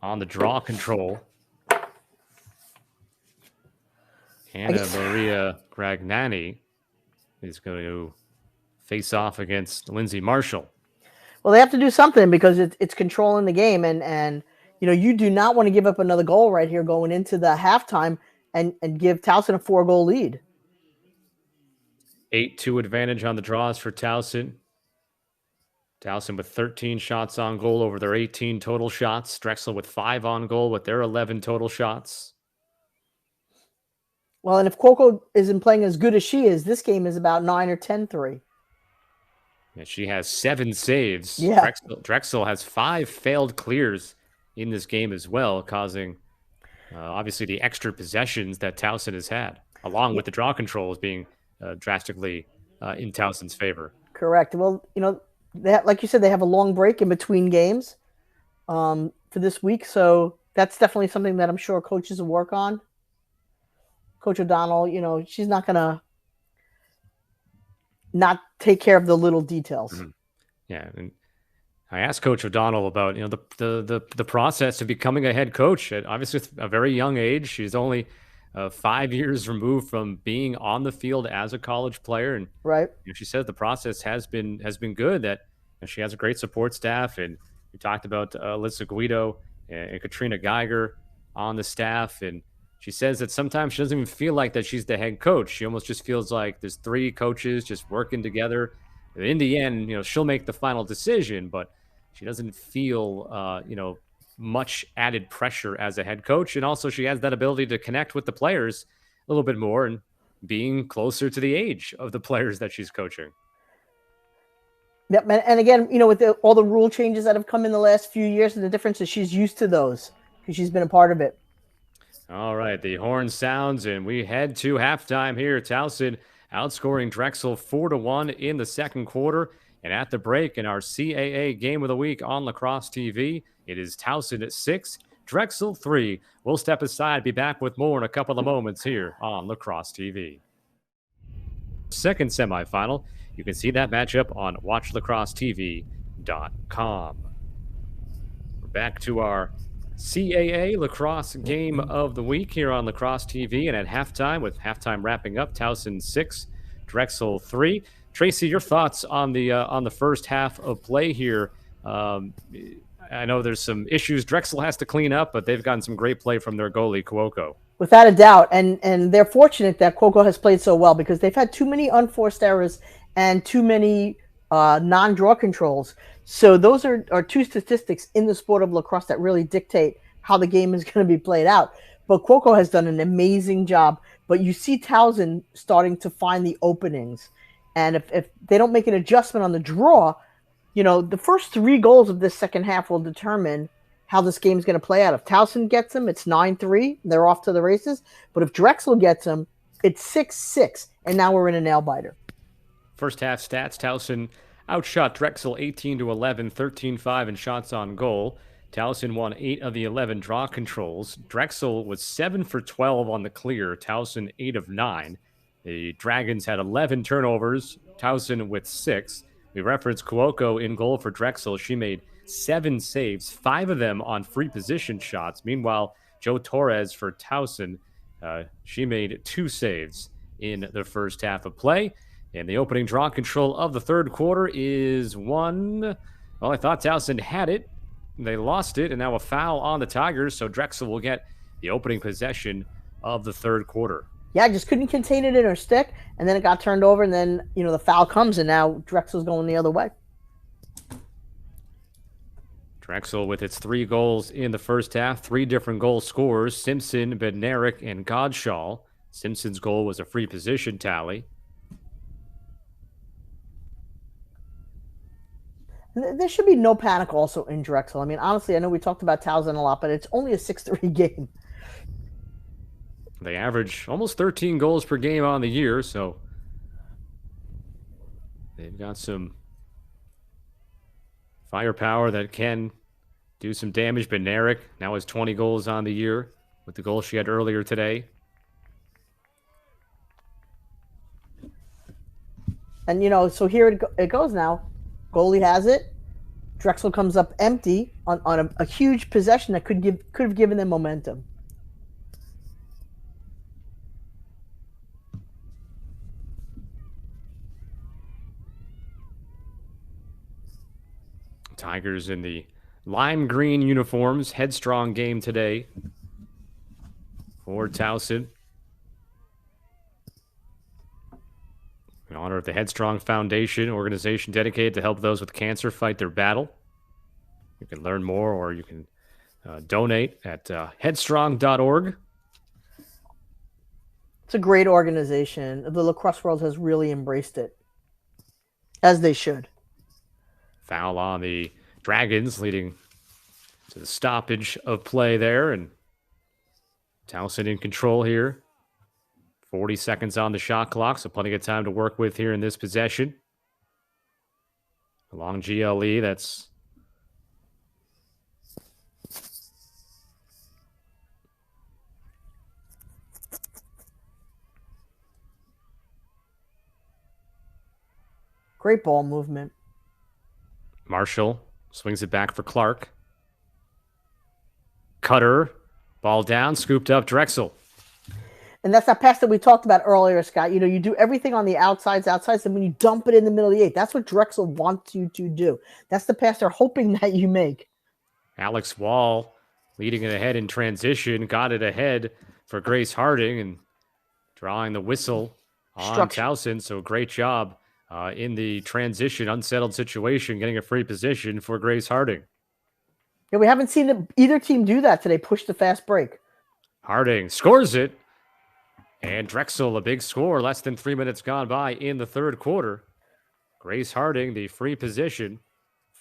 on the draw control. Anna Maria Gragnani is going to face off against Lindsay Marshall. Well, they have to do something because it's controlling the game, and you know, you do not want to give up another goal right here going into the halftime and give Towson a 4-goal lead. 8-2 advantage on the draws for Towson. Towson with 13 shots on goal over their 18 total shots. Drexel with 5 on goal with their 11 total shots. Well, and if Cuoco isn't playing as good as she is, this game is about 9 or 10-3. And she has 7 saves. Yeah. Drexel has 5 failed clears in this game as well, causing obviously the extra possessions that Towson has had, along with the draw controls being drastically in Towson's favor. Correct. Well, you know, like you said, they have a long break in between games for this week, so that's definitely something that I'm sure coaches will work on. Coach O'Donnell, you know, she's not going to not take care of the little details. Mm-hmm. Yeah, and I asked Coach O'Donnell about, you know, the process of becoming a head coach at obviously a very young age. She's only 5 years removed from being on the field as a college player, and right. You know, she says the process has been good. That you know, she has a great support staff, and we talked about Alyssa Guido and Katrina Geiger on the staff, and she says that sometimes she doesn't even feel like that she's the head coach. She almost just feels like there's 3 coaches just working together. And in the end, you know, she'll make the final decision, but she doesn't feel, you know, much added pressure as a head coach. And also she has that ability to connect with the players a little bit more and being closer to the age of the players that she's coaching. Yep. And again, you know, with all the rule changes that have come in the last few years, the difference is she's used to those because she's been a part of it. All right, the horn sounds, and we head to halftime here. Towson outscoring Drexel 4-1 in the second quarter. And at the break in our CAA Game of the Week on Lacrosse TV, it is Towson at 6, Drexel 3. We'll step aside, be back with more in a couple of moments here on Lacrosse TV. Second semifinal, you can see that matchup on watchlacrossetv.com. We're back to our CAA Lacrosse Game of the Week here on Lacrosse TV, and at halftime, with halftime wrapping up, Towson 6, Drexel 3. Tracy, your thoughts on the first half of play here? I know there's some issues Drexel has to clean up, but they've gotten some great play from their goalie, Cuoco. Without a doubt, and they're fortunate that Cuoco has played so well because they've had too many unforced errors and too many non-draw controls. So those are 2 statistics in the sport of lacrosse that really dictate how the game is going to be played out. But Cuoco has done an amazing job. But you see Towson starting to find the openings. And if they don't make an adjustment on the draw, you know, the first 3 goals of this second half will determine how this game is going to play out. If Towson gets them, it's 9-3. They're off to the races. But if Drexel gets them, it's 6-6. And now we're in a nail-biter. First half stats, Towson outshot Drexel 18-11, 13-5 in shots on goal. Towson won 8 of the 11 draw controls. Drexel was 7 for 12 on the clear. Towson 8 of 9. The Dragons had 11 turnovers. Towson with 6. We referenced Cuoco in goal for Drexel. She made 7 saves, 5 of them on free position shots. Meanwhile, Joe Torres for Towson, she made 2 saves in the first half of play. And the opening draw control of the third quarter is one. Well, I thought Towson had it. They lost it, and now a foul on the Tigers, so Drexel will get the opening possession of the third quarter. Yeah, just couldn't contain it in her stick, and then it got turned over, and then, you know, the foul comes, and now Drexel's going the other way. Drexel with its 3 goals in the first half, 3 different goal scorers, Simpson, Bednarik, and Godshall. Simpson's goal was a free position tally. There should be no panic also in Drexel. I mean, honestly, I know we talked about Towson a lot, but it's only a 6-3 game. They average almost 13 goals per game on the year, so they've got some firepower that can do some damage. But Bednarik now has 20 goals on the year with the goal she had earlier today. And, so here it goes now. Goalie has it. Drexel comes up empty on a huge possession that could have given them momentum. Tigers in the lime green uniforms. Headstrong game today for Towson. In honor of the Headstrong Foundation, organization dedicated to help those with cancer fight their battle. You can learn more or you can donate at headstrong.org. It's a great organization. The lacrosse world has really embraced it, as they should. Foul on the Dragons, leading to the stoppage of play there. And Towson in control here. 40 seconds on the shot clock, so plenty of time to work with here in this possession. Along GLE, that's great ball movement. Marshall swings it back for Clark. Cutter, ball down, scooped up Drexel. And that's that pass that we talked about earlier, Scott. You do everything on the outsides, and when you dump it in the middle of the 8, that's what Drexel wants you to do. That's the pass they're hoping that you make. Alex Wall leading it ahead in transition, got it ahead for Grace Harding and drawing the whistle on Towson. So great job in the transition, unsettled situation, getting a free position for Grace Harding. Yeah, we haven't seen either team do that today, push the fast break. Harding scores it. And Drexel, a big score, less than 3 minutes gone by in the third quarter. Grace Harding, the free position.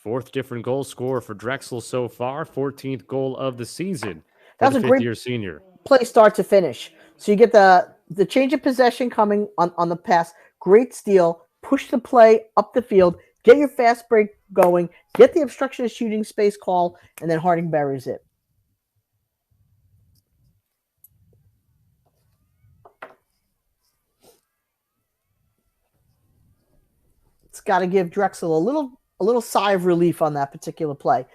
4th different goal scorer for Drexel so far. 14th goal of the season. That's a great fifth-year senior. Play start to finish. So you get the change of possession coming on the pass. Great steal. Push the play up the field. Get your fast break going. Get the obstruction of shooting space call. And then Harding buries it. It's got to give Drexel a little sigh of relief on that particular play.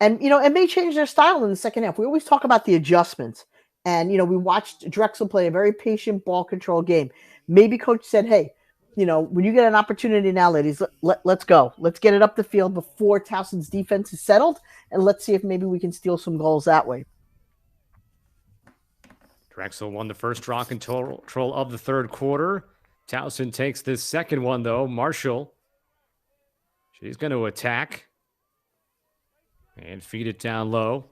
And, it may change their style in the second half. We always talk about the adjustments. And, we watched Drexel play a very patient ball control game. Maybe coach said, hey, when you get an opportunity now, ladies, let's go. Let's get it up the field before Towson's defense is settled. And let's see if maybe we can steal some goals that way. Drexel won the first draw control of the third quarter. Towson takes this second one, though. Marshall, she's going to attack and feed it down low.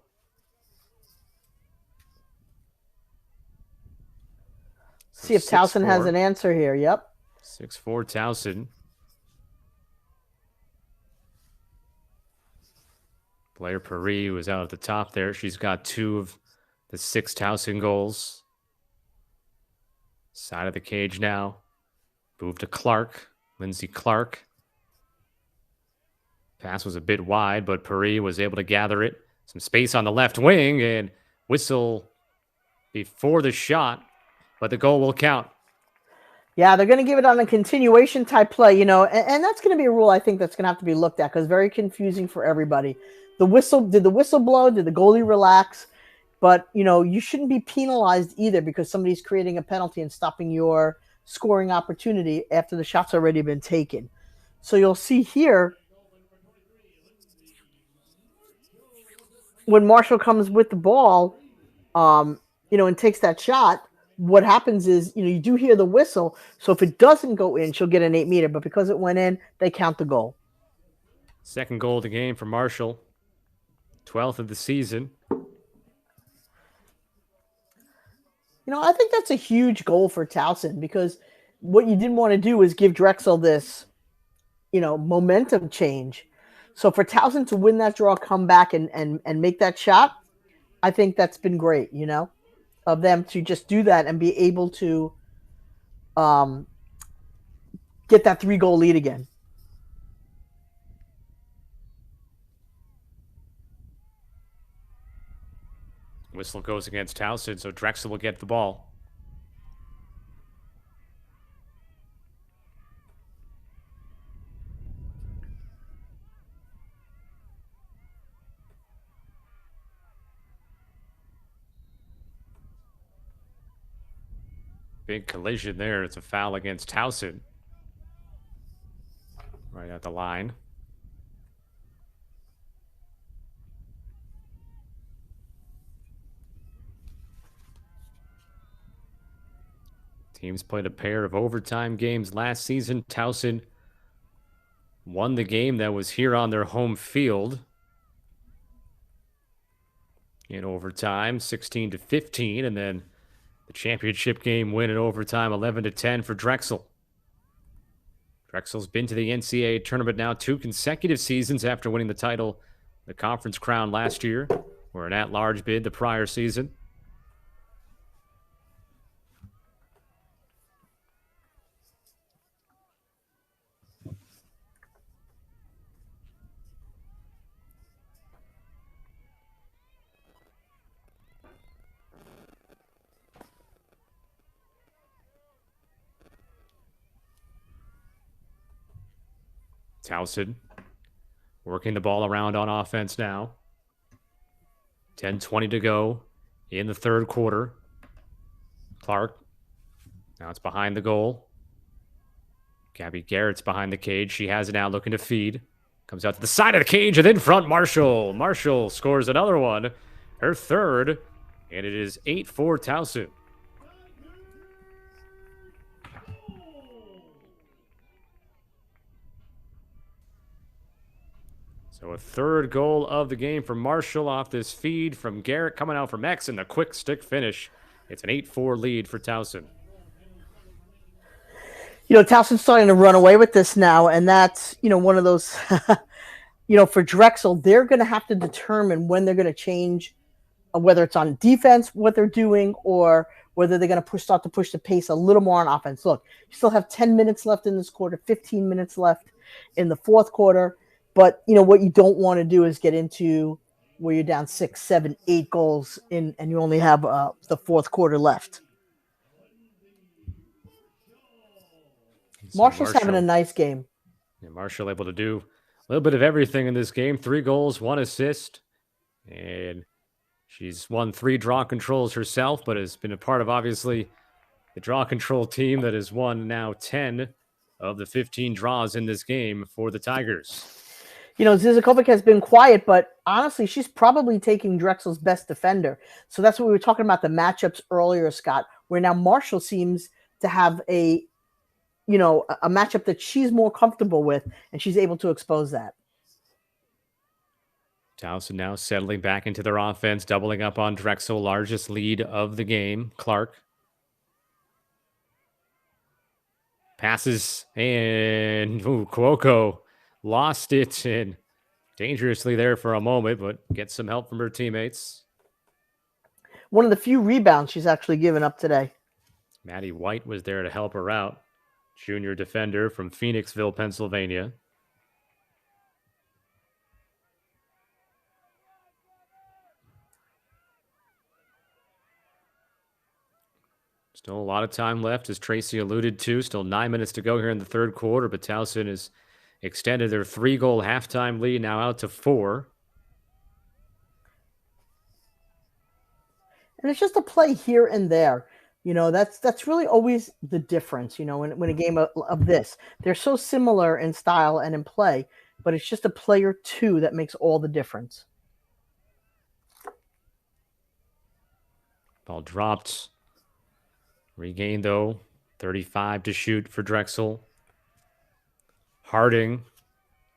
See if Towson has an answer here. Yep. 6-4 Towson. Blair Paris was out at the top there. She's got 2 of the 6 Towson goals. Side of the cage now. Move to Clark. Lindsay Clark. Pass was a bit wide, but Paris was able to gather it. Some space on the left wing and whistle before the shot, but the goal will count. Yeah, they're going to give it on a continuation type play, and that's going to be a rule I think that's going to have to be looked at because very confusing for everybody. Did the whistle blow? Did the goalie relax? But, you shouldn't be penalized either because somebody's creating a penalty and stopping your scoring opportunity after the shot's already been taken. So you'll see here, when Marshall comes with the ball, and takes that shot, what happens is, you do hear the whistle. So if it doesn't go in, she'll get an 8-meter. But because it went in, they count the goal. Second goal of the game for Marshall. 12th of the season. I think that's a huge goal for Towson because what you didn't want to do is give Drexel this, momentum change. So for Towson to win that draw, come back and make that shot, I think that's been great, of them to just do that and be able to get that 3-goal lead again. Whistle goes against Towson, so Drexel will get the ball. Big collision there. It's a foul against Towson. Right at the line. Teams played a pair of overtime games last season. Towson won the game that was here on their home field in overtime, 16-15, and then the championship game win in overtime, 11-10 for Drexel. Drexel's been to the NCAA tournament now 2 consecutive seasons after winning the title, the conference crown last year, or an at-large bid the prior season. Towson working the ball around on offense now. 10:20 to go in the third quarter. Clark. Now it's behind the goal. Gabby Garrett's behind the cage. She has it now, looking to feed. Comes out to the side of the cage and in front, Marshall. Marshall scores another one. Her third. And it is 8-4 Towson. So a third goal of the game for Marshall off this feed from Garrett coming out from X, and the quick stick finish. It's an 8-4 lead for Towson. Towson's starting to run away with this now, and that's, one of those, for Drexel, they're going to have to determine when they're going to change, whether it's on defense, what they're doing, or whether they're going to start to push the pace a little more on offense. Look, you still have 10 minutes left in this quarter, 15 minutes left in the fourth quarter. But, what you don't want to do is get into where you're down 6, 7, 8 goals and you only have the fourth quarter left. Marshall's having a nice game. Yeah, Marshall able to do a little bit of everything in this game. 3 goals, 1 assist. And she's won 3 draw controls herself, but has been a part of, obviously, the draw control team that has won now 10 of the 15 draws in this game for the Tigers. Zizakovic has been quiet, but honestly, she's probably taking Drexel's best defender. So that's what we were talking about, the matchups earlier, Scott, where now Marshall seems to have a matchup that she's more comfortable with, and she's able to expose that. Towson now settling back into their offense, doubling up on Drexel, largest lead of the game. Clark passes, and Cuoco lost it, and dangerously there for a moment, but gets some help from her teammates. One of the few rebounds she's actually given up today. Maddie White was there to help her out. Junior defender from Phoenixville, Pennsylvania. Still a lot of time left, as Tracy alluded to. Still 9 minutes to go here in the third quarter, but Towson has extended their 3-goal halftime lead now out to 4. And it's just a play here and there. That's really always the difference, when a game of this. They're so similar in style and in play, but it's just a play or two that makes all the difference. Ball dropped. Regained, though. 35 to shoot for Drexel. Harding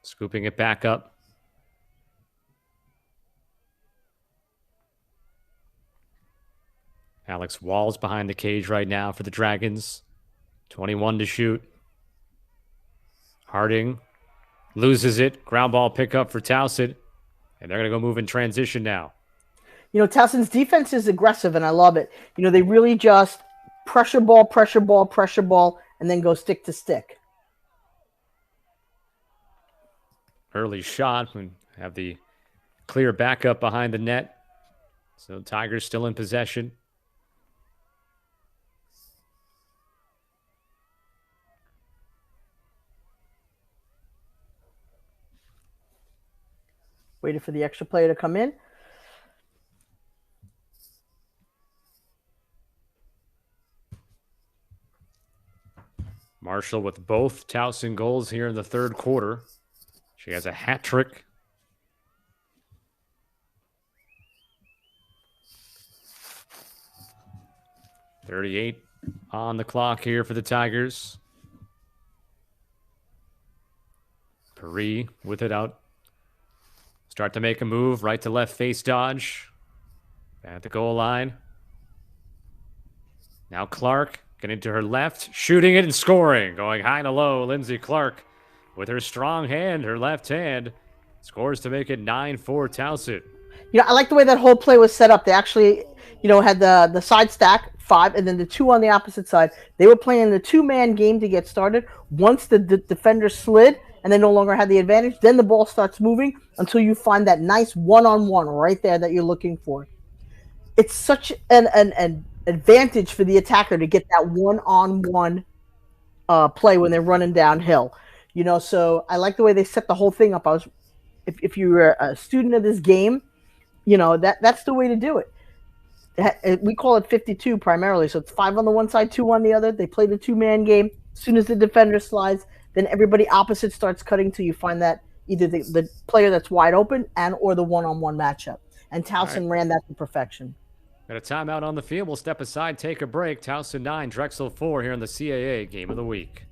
scooping it back up. Alex Wall's behind the cage right now for the Dragons. 21 to shoot. Harding Loses it. Ground ball pickup for Towson. And they're going to go move in transition now. Towson's defense is aggressive, and I love it. They really just pressure ball, and then go stick to stick. Early shot. We have the clear backup behind the net. So Tigers still in possession. Waited for the extra player to come in. Marshall with both Towson goals here in the third quarter. She has a hat trick. .38 on the clock here for the Tigers. Paris with it out. Start to make a move. Right to left face dodge. At the goal line. Now Clark getting to her left. Shooting it and scoring. Going high to low. Lindsay Clark with her strong hand, her left hand. Scores to make it 9-4 Towson. I like the way that whole play was set up. They actually, had the side stack, 5, and then the 2 on the opposite side. They were playing the 2-man game to get started. Once the defender slid and they no longer had the advantage, then the ball starts moving until you find that nice one-on-one right there that you're looking for. It's such an advantage for the attacker to get that one-on-one play when they're running downhill. So I like the way they set the whole thing up. If you were a student of this game, that's the way to do it. We call it 52 primarily. So it's 5 on the one side, 2 on the other. They play the 2-man game. As soon as the defender slides, then everybody opposite starts cutting till you find that either the player that's wide open or the one-on-one matchup. And Towson ran that to perfection. Got a timeout on the field. We'll step aside, take a break. Towson 9, Drexel 4 here in the CAA Game of the Week.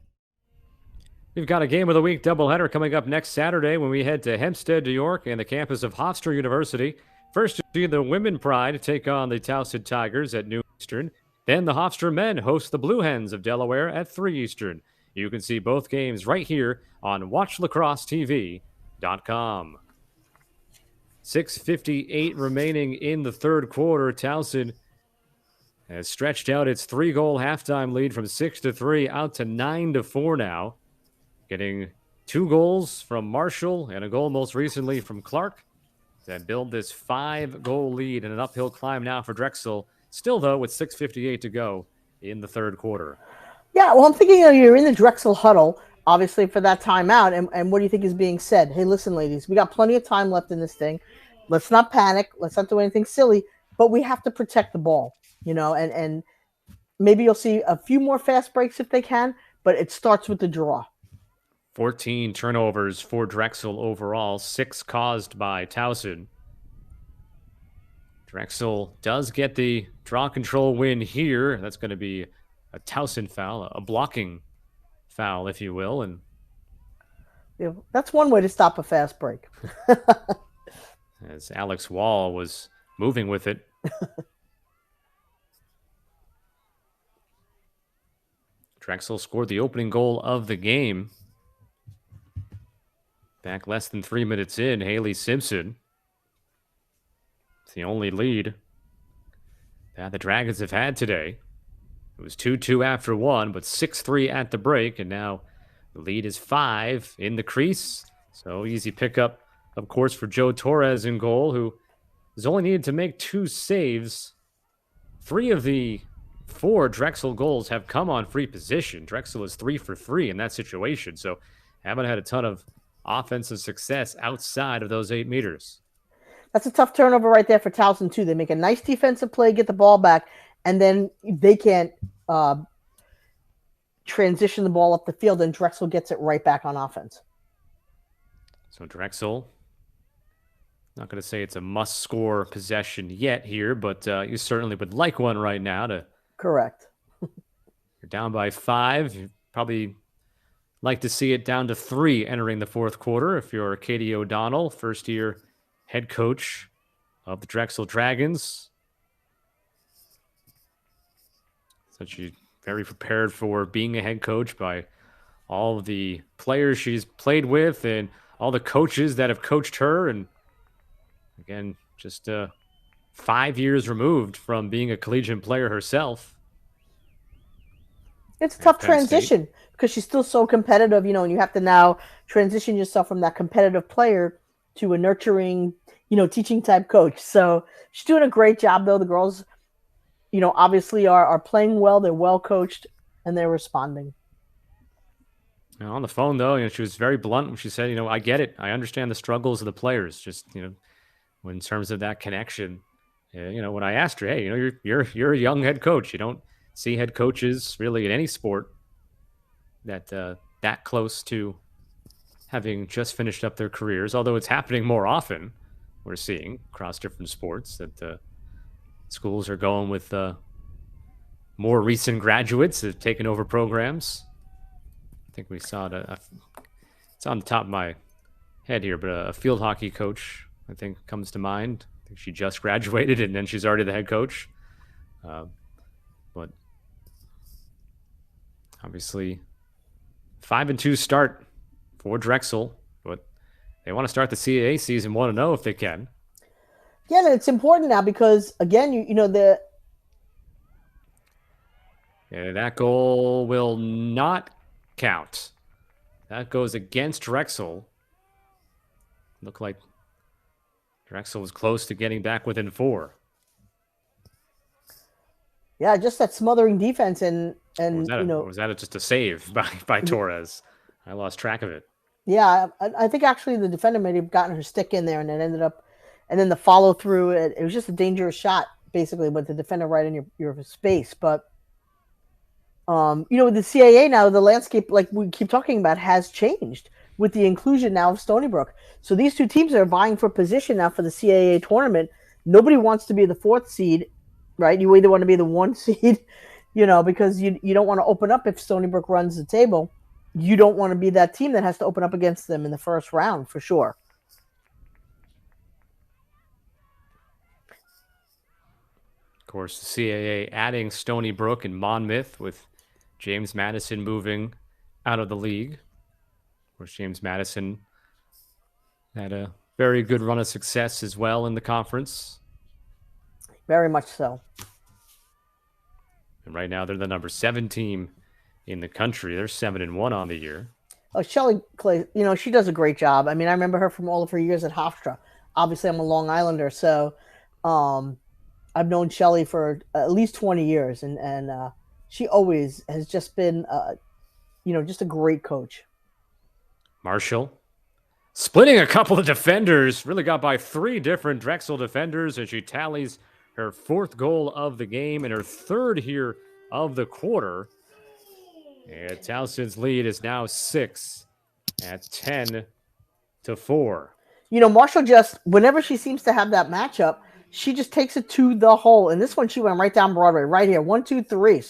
We've got a Game of the Week doubleheader coming up next Saturday when we head to Hempstead, New York, and the campus of Hofstra University. First, you see the Women Pride take on the Towson Tigers at noon Eastern. Then the Hofstra men host the Blue Hens of Delaware at 3 Eastern. You can see both games right here on WatchLacrosseTV.com. 6:58 remaining in the third quarter. Towson has stretched out its 3-goal halftime lead from 6-3 out to 9-4 now. Getting 2 goals from Marshall and a goal most recently from Clark to build this 5-goal lead and an uphill climb now for Drexel. Still, though, with 6:58 to go in the third quarter. Yeah, well, I'm thinking you're in the Drexel huddle, obviously, for that timeout. And what do you think is being said? Hey, listen, ladies, we got plenty of time left in this thing. Let's not panic. Let's not do anything silly. But we have to protect the ball, and maybe you'll see a few more fast breaks if they can, but it starts with the draw. 14 turnovers for Drexel overall, 6 caused by Towson. Drexel does get the draw control win here. That's going to be a Towson foul, a blocking foul, if you will. And that's one way to stop a fast break. As Alex Wall was moving with it. Drexel scored the opening goal of the game. Back less than 3 minutes in, Haley Simpson. It's the only lead that the Dragons have had today. It was 2-2 after 1, but 6-3 at the break, and now the lead is 5 in the crease. So easy pickup, of course, for Joe Torres in goal, who has only needed to make 2 saves. 3 of the 4 Drexel goals have come on free position. Drexel is 3 for 3 in that situation, so haven't had a ton of offensive success outside of those 8 meters. That's a tough turnover right there for Towson, too. They make a nice defensive play, get the ball back, and then they can't transition the ball up the field, and Drexel gets it right back on offense. So Drexel, not going to say it's a must-score possession yet here, but you certainly would like one right now. Correct. You're down by 5. You probably like to see it down to 3 entering the fourth quarter if you're Katie O'Donnell, first-year head coach of the Drexel Dragons. So she's very prepared for being a head coach by all the players she's played with and all the coaches that have coached her. And again, just 5 years removed from being a collegiate player herself. It's a tough transition because she's still so competitive, and you have to now transition yourself from that competitive player to a nurturing, teaching type coach. So she's doing a great job, though. The girls, obviously are playing well. They're well coached and they're responding. On the phone, though, she was very blunt when she said, I get it. I understand the struggles of the players. Just, in terms of that connection, when I asked her, hey, you're a young head coach. You don't see head coaches really in any sport that close to having just finished up their careers, although it's happening more often. We're seeing across different sports that schools are going with more recent graduates that have taken over programs. I think we saw it. It's on the top of my head here, but a field hockey coach, I think, comes to mind. I think she just graduated and then she's already the head coach. But obviously, 5-2 start for Drexel, but they want to start the CAA season 1-0 if they can. Yeah, and it's important now because again, that goal will not count. That goes against Drexel. Looked like Drexel was close to getting back within 4. Yeah, just that smothering defense and was that just a save by Torres? I lost track of it. Yeah, I think actually the defender may have gotten her stick in there and it ended up, and then the follow through. It was just a dangerous shot, basically, with the defender right in your space. But with the CAA now, the landscape, like we keep talking about, has changed with the inclusion now of Stony Brook. So these two teams are vying for position now for the CAA tournament. Nobody wants to be the 4th seed, right? You either want to be the 1 seed, because you don't want to open up if Stony Brook runs the table. You don't want to be that team that has to open up against them in the first round, for sure. Of course, the CAA adding Stony Brook and Monmouth with James Madison moving out of the league. Of course, James Madison had a very good run of success as well in the conference. Very much so. And right now, they're the number 7 team in the country. They're 7-1 on the year. Oh, Shelley Clay, she does a great job. I mean, I remember her from all of her years at Hofstra. Obviously, I'm a Long Islander, so I've known Shelley for at least 20 years, and she always has just been, just a great coach. Marshall splitting a couple of defenders, really got by 3 different Drexel defenders, and she tallies her 4th goal of the game and her 3rd here of the quarter. And Towson's lead is now 6 at 10-4. Marshall just, whenever she seems to have that matchup, she just takes it to the hole. And this one, she went right down Broadway, right here, 1, 2, 3,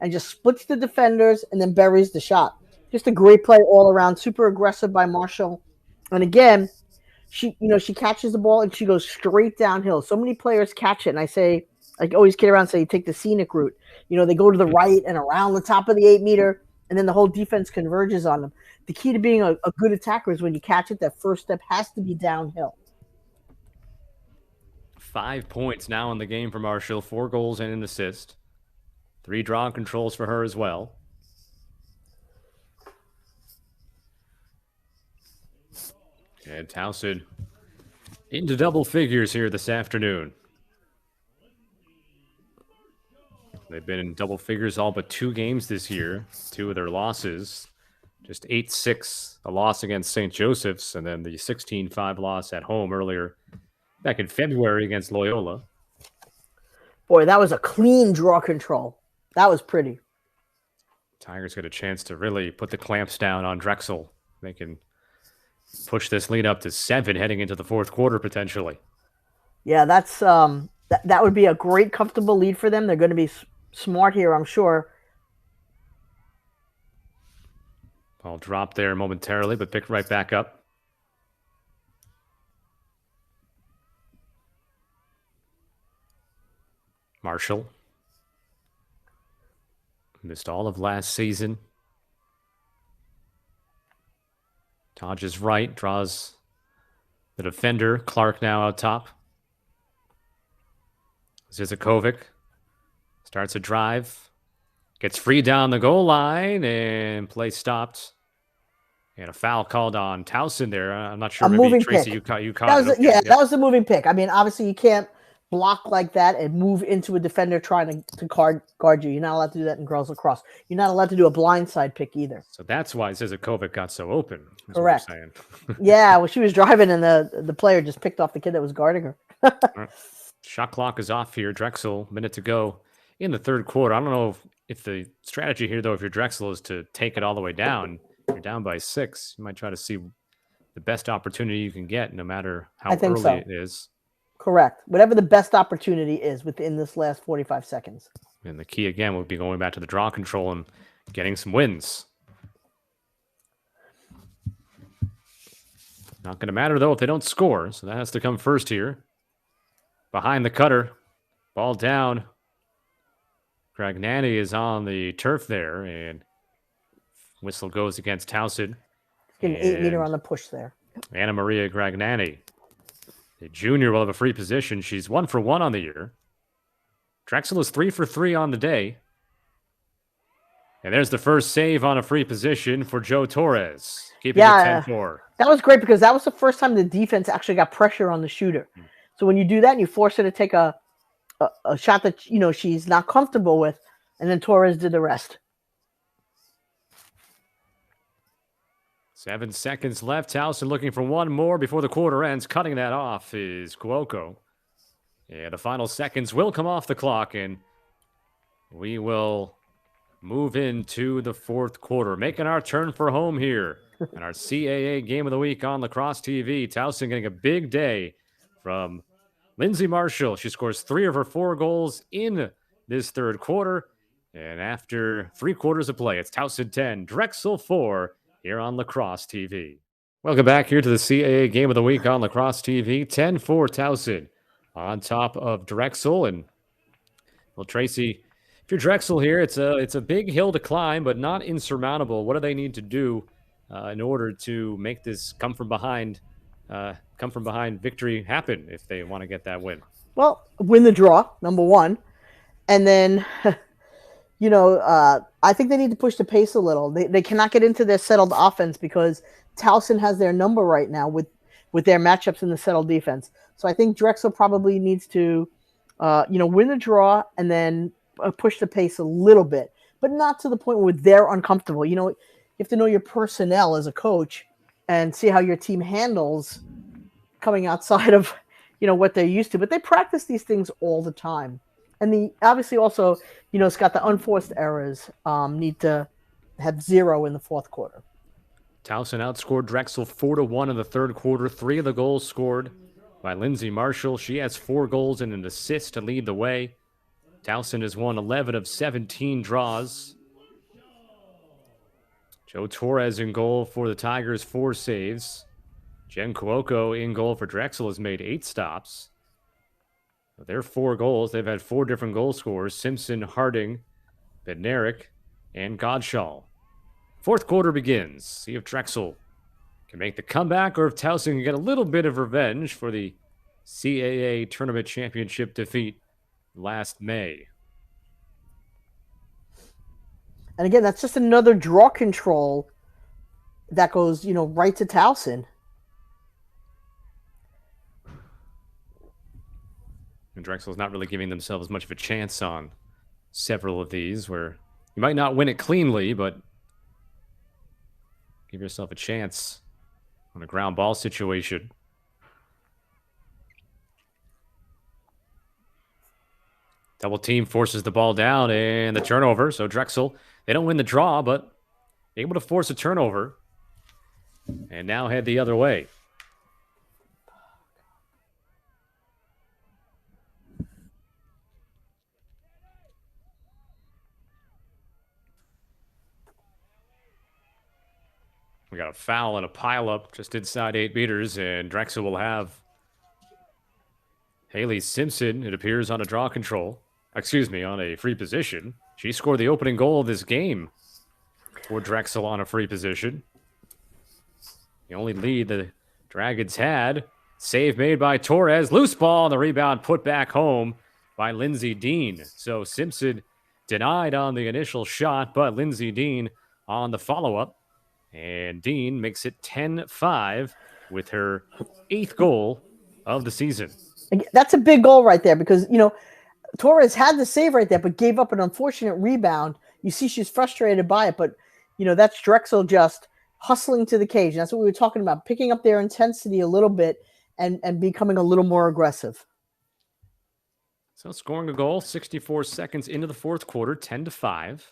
and just splits the defenders and then buries the shot. Just a great play all around, super aggressive by Marshall. And again, she catches the ball and she goes straight downhill. So many players catch it, and I always kid around and say, you take the scenic route. They go to the right and around the top of the 8-meter, and then the whole defense converges on them. The key to being a good attacker is when you catch it, that first step has to be downhill. 5 points now in the game for Marshall, 4 goals and an assist. 3 draw controls for her as well. And Towson into double figures here this afternoon. They've been in double figures all but 2 games this year. 2 of their losses. Just 8-6, a loss against St. Joseph's, and then the 16-5 loss at home earlier back in February against Loyola. Boy, that was a clean draw control. That was pretty. Tigers get a chance to really put the clamps down on Drexel. They can push this lead up to 7 heading into the 4th quarter potentially. Yeah, that's that would be a great, comfortable lead for them. They're going to be smart here, I'm sure. Ball dropped there momentarily, but picked right back up. Marshall missed all of last season. Dodges right, draws the defender. Clark now out top. Zizakovic starts a drive. Gets free down the goal line and play stopped. And a foul called on Towson there. I'm not sure. A Maybe moving Tracy, pick. you caught That it. was Okay, yeah, yep. that was the moving pick. I mean, obviously you can't block like that and move into a defender trying to guard you. You're not allowed to do that in girls lacrosse. You're not allowed to do a blindside pick either. So that's why Zizakovic got so open. Correct. Yeah, well, she was driving and the player just picked off the kid that was guarding her. Right. Shot clock is off here. Drexel, minute to go in the third quarter. I don't know if the strategy here, though, if your Drexel is to take it all the way down, you're down by 6. You might try to see the best opportunity you can get, no matter how early it is. Correct. Whatever the best opportunity is within this last 45 seconds. And the key, again, would be going back to the draw control and getting some wins. Not going to matter, though, if they don't score. So that has to come first here. Behind the cutter. Ball down. Gragnani is on the turf there. And whistle goes against Towson. Getting 8 meter on the push there. Anna Maria Gragnani. The junior will have a free position. She's 1 for 1 on the year. Drexel is 3 for 3 on the day. And there's the first save on a free position for Joe Torres. Keeping it 10-4. That was great because that was the first time the defense actually got pressure on the shooter. So when you do that and you force her to take a shot that she's not comfortable with, and then Torres did the rest. 7 seconds left. Towson looking for one more before the quarter ends. Cutting that off is Cuoco. Yeah, the final seconds will come off the clock, and we will move into the fourth quarter. Making our turn for home here in our CAA Game of the Week on Lacrosse TV. Towson getting a big day from Lindsay Marshall. She scores 3 of her 4 goals in this third quarter. And after 3 quarters of play, it's Towson 10, Drexel 4 here on Lacrosse TV. Welcome back here to the CAA Game of the Week on Lacrosse TV. 10-4 Towson on top of Drexel. And, well, Tracy, if you're Drexel here, it's a big hill to climb, but not insurmountable. What do they need to do in order to make this come from behind victory happen if they want to get that win? Well, win the draw, number one. And then, I think they need to push the pace a little. They cannot get into their settled offense because Towson has their number right now with their matchups in the settled defense. So I think Drexel probably needs to, win the draw and then push the pace a little bit, but not to the point where they're uncomfortable. You have to know your personnel as a coach and see how your team handles coming outside of, what they're used to. But they practice these things all the time. And obviously also, it's got the unforced errors need to have 0 in the fourth quarter. Towson outscored Drexel 4-1 in the third quarter. 3 of the goals scored by Lindsay Marshall. She has 4 goals and an assist to lead the way. Towson has won 11 of 17 draws. Joe Torres in goal for the Tigers, 4 saves. Jen Cuoco in goal for Drexel has made 8 stops. Their 4 goals, they've had 4 different goal scorers: Simpson, Harding, Bednarik, and Godshall. Fourth quarter begins. See if Drexel can make the comeback or if Towson can get a little bit of revenge for the CAA Tournament Championship defeat last May. And again, that's just another draw control that goes, right to Towson. And Drexel's not really giving themselves much of a chance on several of these, where you might not win it cleanly, but give yourself a chance on a ground ball situation. Double team forces the ball down and the turnover. So Drexel, they don't win the draw, but able to force a turnover and now head the other way. We got a foul and a pileup just inside 8 meters, and Drexel will have Haley Simpson, it appears, on a draw control. On a free position. She scored the opening goal of this game for Drexel on a free position. the only lead the Dragons had. Save made by Torres. Loose ball, and the rebound put back home by Lindsey Dean. So Simpson denied on the initial shot, but Lindsey Dean on the follow-up. And Dean makes it 10-5 with her 8th goal of the season. That's a big goal right there because, Torres had the save right there, but gave up an unfortunate rebound. You see she's frustrated by it, but, that's Drexel just hustling to the cage. And that's what we were talking about, picking up their intensity a little bit and becoming a little more aggressive. So scoring a goal 64 seconds into the fourth quarter, 10-5.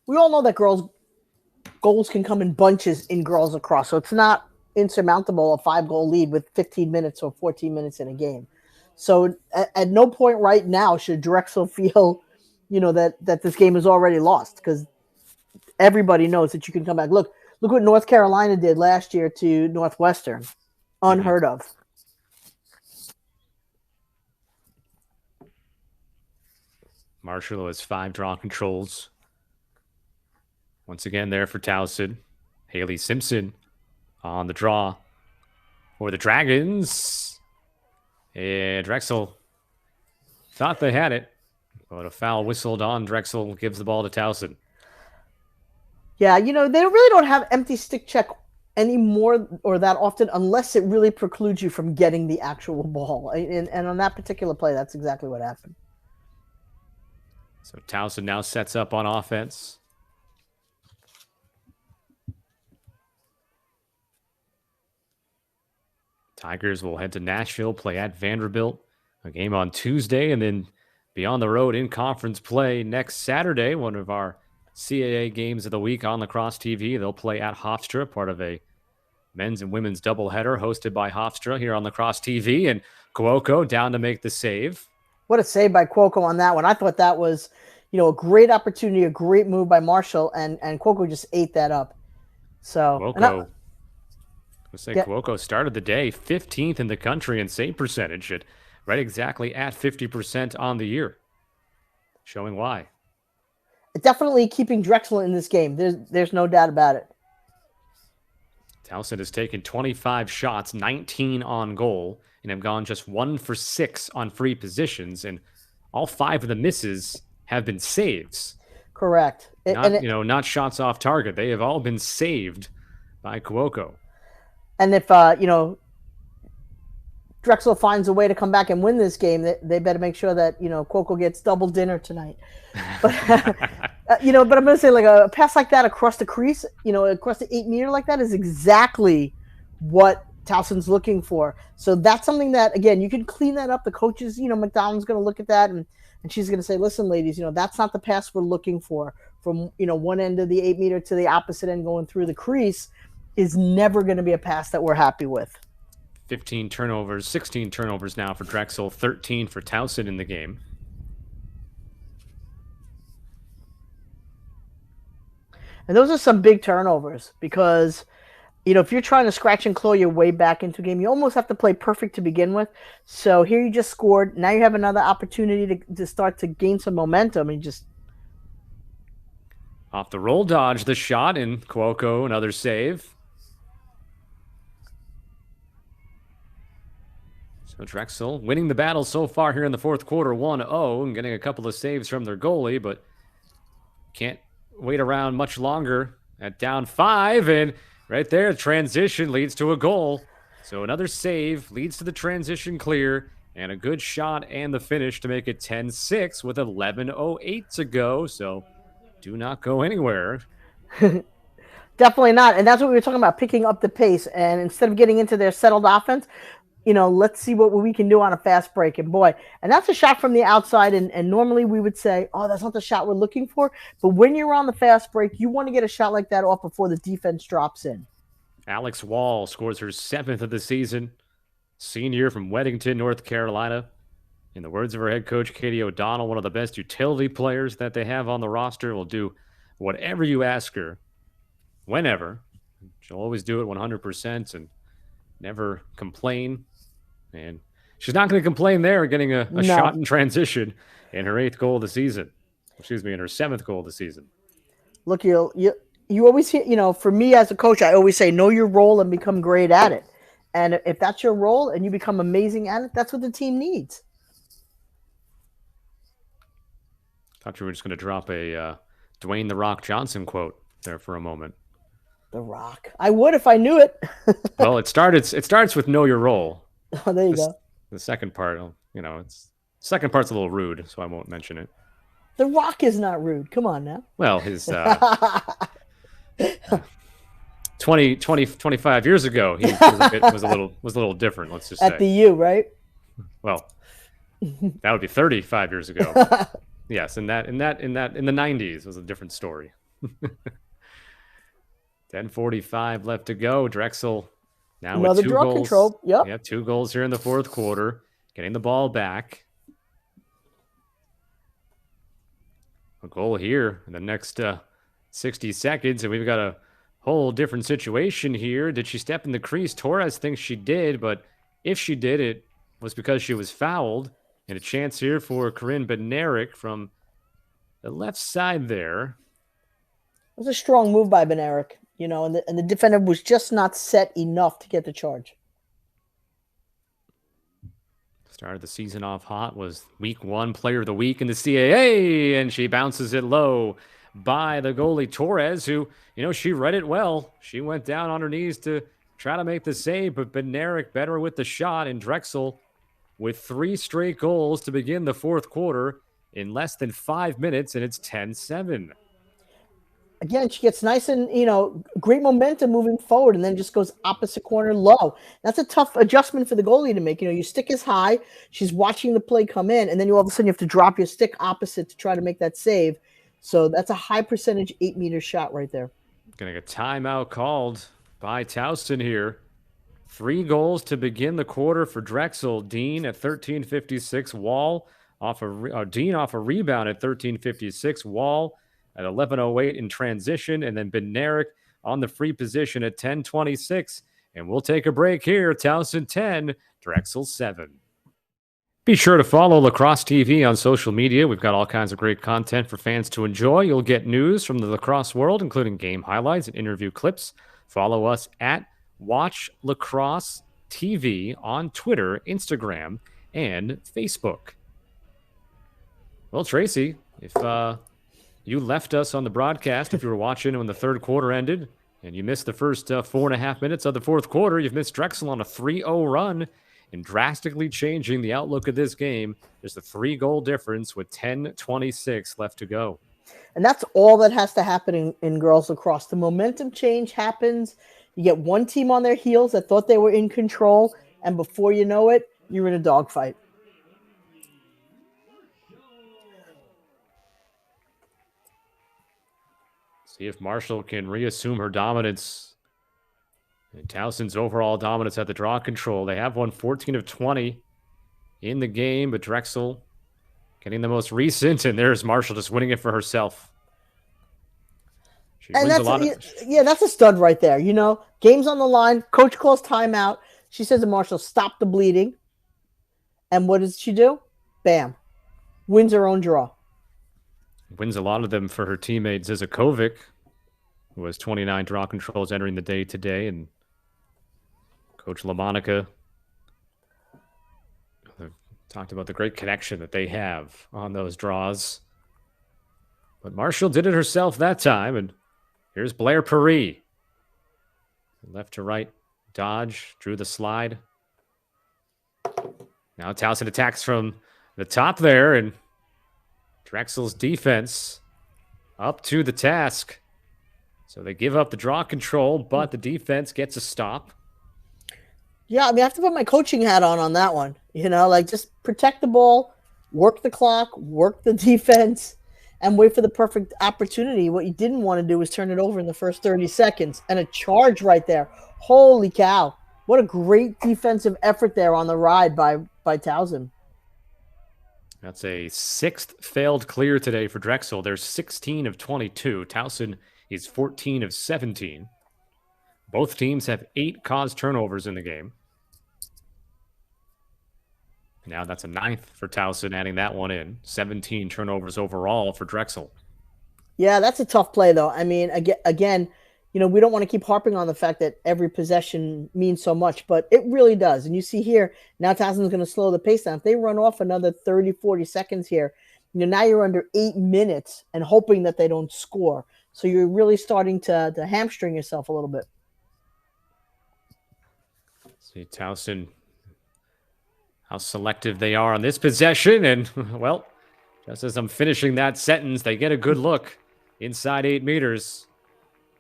We all know that goals can come in bunches in girls lacrosse, so it's not insurmountable, a 5-goal lead with 15 minutes or 14 minutes in a game. So at no point right now should Drexel feel, that this game is already lost, because everybody knows that you can come back. Look what North Carolina did last year to Northwestern. Unheard of. Marshall has 5 draw controls. Once again there for Towson. Haley Simpson on the draw for the Dragons. And Drexel thought they had it, but a foul whistled on. Drexel gives the ball to Towson. Yeah, they really don't have empty stick check anymore or that often unless it really precludes you from getting the actual ball. And on that particular play, that's exactly what happened. So Towson now sets up on offense. Tigers will head to Nashville, play at Vanderbilt, a game on Tuesday, and then be on the road in conference play next Saturday, one of our CAA games of the week on Lacrosse TV. They'll play at Hofstra, part of a men's and women's doubleheader hosted by Hofstra here on Lacrosse TV. And Cuoco down to make the save. What a save by Cuoco on that one. I thought that was, a great opportunity, a great move by Marshall, and Cuoco just ate that up. So Cuoco started the day 15th in the country in save percentage, right exactly at 50% on the year, showing why. Definitely keeping Drexel in this game. There's no doubt about it. Towson has taken 25 shots, 19 on goal, and have gone just 1 for 6 on free positions, and all 5 of the misses have been saves. Correct. Not shots off target. They have all been saved by Cuoco. And if, Drexel finds a way to come back and win this game, they better make sure that, Cuoco gets double dinner tonight. But, but I'm going to say, like, a pass like that across the crease, across the 8-meter like that is exactly what Towson's looking for. So that's something that, again, you can clean that up. The coaches, McDonald's going to look at that and she's going to say, listen, ladies, that's not the pass we're looking for. From, one end of the 8-meter to the opposite end going through the crease is never going to be a pass that we're happy with. 15 turnovers, 16 turnovers now for Drexel, 13 for Towson in the game. And those are some big turnovers because, if you're trying to scratch and claw your way back into a game, you almost have to play perfect to begin with. So here you just scored. Now you have another opportunity to start to gain some momentum and just... Off the roll dodge, the shot, and Cuoco, another save. So Drexel winning the battle so far here in the fourth quarter, 1-0, and getting a couple of saves from their goalie, but can't wait around much longer at down 5, and right there, transition leads to a goal. So another save leads to the transition clear, and a good shot and the finish to make it 10-6 with 11:08 to go. So do not go anywhere. Definitely not. And that's what we were talking about, picking up the pace. And instead of getting into their settled offense, let's see what we can do on a fast break. And boy, and that's a shot from the outside. And normally we would say, oh, that's not the shot we're looking for. But when you're on the fast break, you want to get a shot like that off before the defense drops in. Alex Wall scores her 7th of the season. Senior from Weddington, North Carolina. In the words of her head coach, Katie O'Donnell, one of the best utility players that they have on the roster, will do whatever you ask her, whenever. She'll always do it 100% and never complain. And she's not going to complain there, getting a shot in transition in her 8th goal of the season. In her 7th goal of the season. Look, you always hear, for me as a coach, I always say, know your role and become great at it. And if that's your role and you become amazing at it, that's what the team needs. Thought you were just going to drop a Dwayne "The Rock" Johnson quote there for a moment. The Rock. I would if I knew it. Well, it starts with know your role. Oh, there you go. The second part, second part's a little rude, so I won't mention it. The Rock is not rude. Come on now. Well, his 25 years ago, he was a little different. Let's just say at the U, right? Well, that would be 35 years ago. Yes, in the 90s was a different story. 10:45 left to go. Drexel now Another with 2 draw goals. Control. Yep. Yeah, 2 goals here in the fourth quarter. Getting the ball back. A goal here in the next 60 seconds, and we've got a whole different situation here. Did she step in the crease? Torres thinks she did, but if she did, it was because she was fouled. And a chance here for Corinne Bednarik from the left side there. It was a strong move by Bednarik, and the defender was just not set enough to get the charge. Started the season off hot, was week 1 player of the week in the CAA, and she bounces it low by the goalie Torres, who, she read it well. She went down on her knees to try to make the save, but Bednarik better with the shot, and Drexel with 3 straight goals to begin the fourth quarter in less than 5 minutes, and it's 10-7. Again, she gets nice and, great momentum moving forward, and then just goes opposite corner low. That's a tough adjustment for the goalie to make. Your stick is high. She's watching the play come in, and then all of a sudden you have to drop your stick opposite to try to make that save. So that's a high percentage 8-meter shot right there. Going to get timeout called by Towson here. 3 goals to begin the quarter for Drexel. Dean at 13:56. Wall Dean off a rebound at 13:56. Wall at 11:08 in transition, and then Bednarik on the free position at 10:26. And we'll take a break here. Towson 10, Drexel 7. Be sure to follow Lacrosse TV on social media. We've got all kinds of great content for fans to enjoy. You'll get news from the lacrosse world, including game highlights and interview clips. Follow us at Watch Lacrosse TV on Twitter, Instagram, and Facebook. Well, Tracy, if you left us on the broadcast, if you were watching when the third quarter ended, and you missed the first 4.5 minutes of the fourth quarter, you've missed Drexel on a 3-0 run and drastically changing the outlook of this game. There's a 3-goal difference with 10:26 left to go. And that's all that has to happen in girls lacrosse. The momentum change happens. You get one team on their heels that thought they were in control, and before you know it, you're in a dogfight. See if Marshall can reassume her dominance and Towson's overall dominance at the draw control. They have won 14 of 20 in the game, but Drexel getting the most recent, and there's Marshall just winning it for herself. That's a stud right there. Game's on the line. Coach calls timeout. She says to Marshall, stop the bleeding. And what does she do? Bam. Wins her own draw. Wins a lot of them for her teammate Zizakovic, who has 29 draw controls entering the day today, and Coach LaMonica talked about the great connection that they have on those draws. But Marshall did it herself that time, and here's Blair Paris. Left to right, dodge, drew the slide. Now Towson attacks from the top there, and Drexel's defense up to the task. So they give up the draw control, but the defense gets a stop. Yeah, I have to put my coaching hat on that one. Just protect the ball, work the clock, work the defense, and wait for the perfect opportunity. What you didn't want to do was turn it over in the first 30 seconds. And a charge right there. Holy cow. What a great defensive effort there on the ride by Towson. That's a 6th failed clear today for Drexel. They're 16 of 22. Towson is 14 of 17. Both teams have 8 caused turnovers in the game. Now that's a 9th for Towson, adding that one in. 17 turnovers overall for Drexel. Yeah, that's a tough play, though. I mean, again, we don't want to keep harping on the fact that every possession means so much, but it really does. And you see here, now Towson's going to slow the pace down. If they run off another 30, 40 seconds here, now you're under 8 minutes and hoping that they don't score. So you're really starting to hamstring yourself a little bit. See Towson, how selective they are on this possession. And, well, just as I'm finishing that sentence, they get a good look inside 8 meters.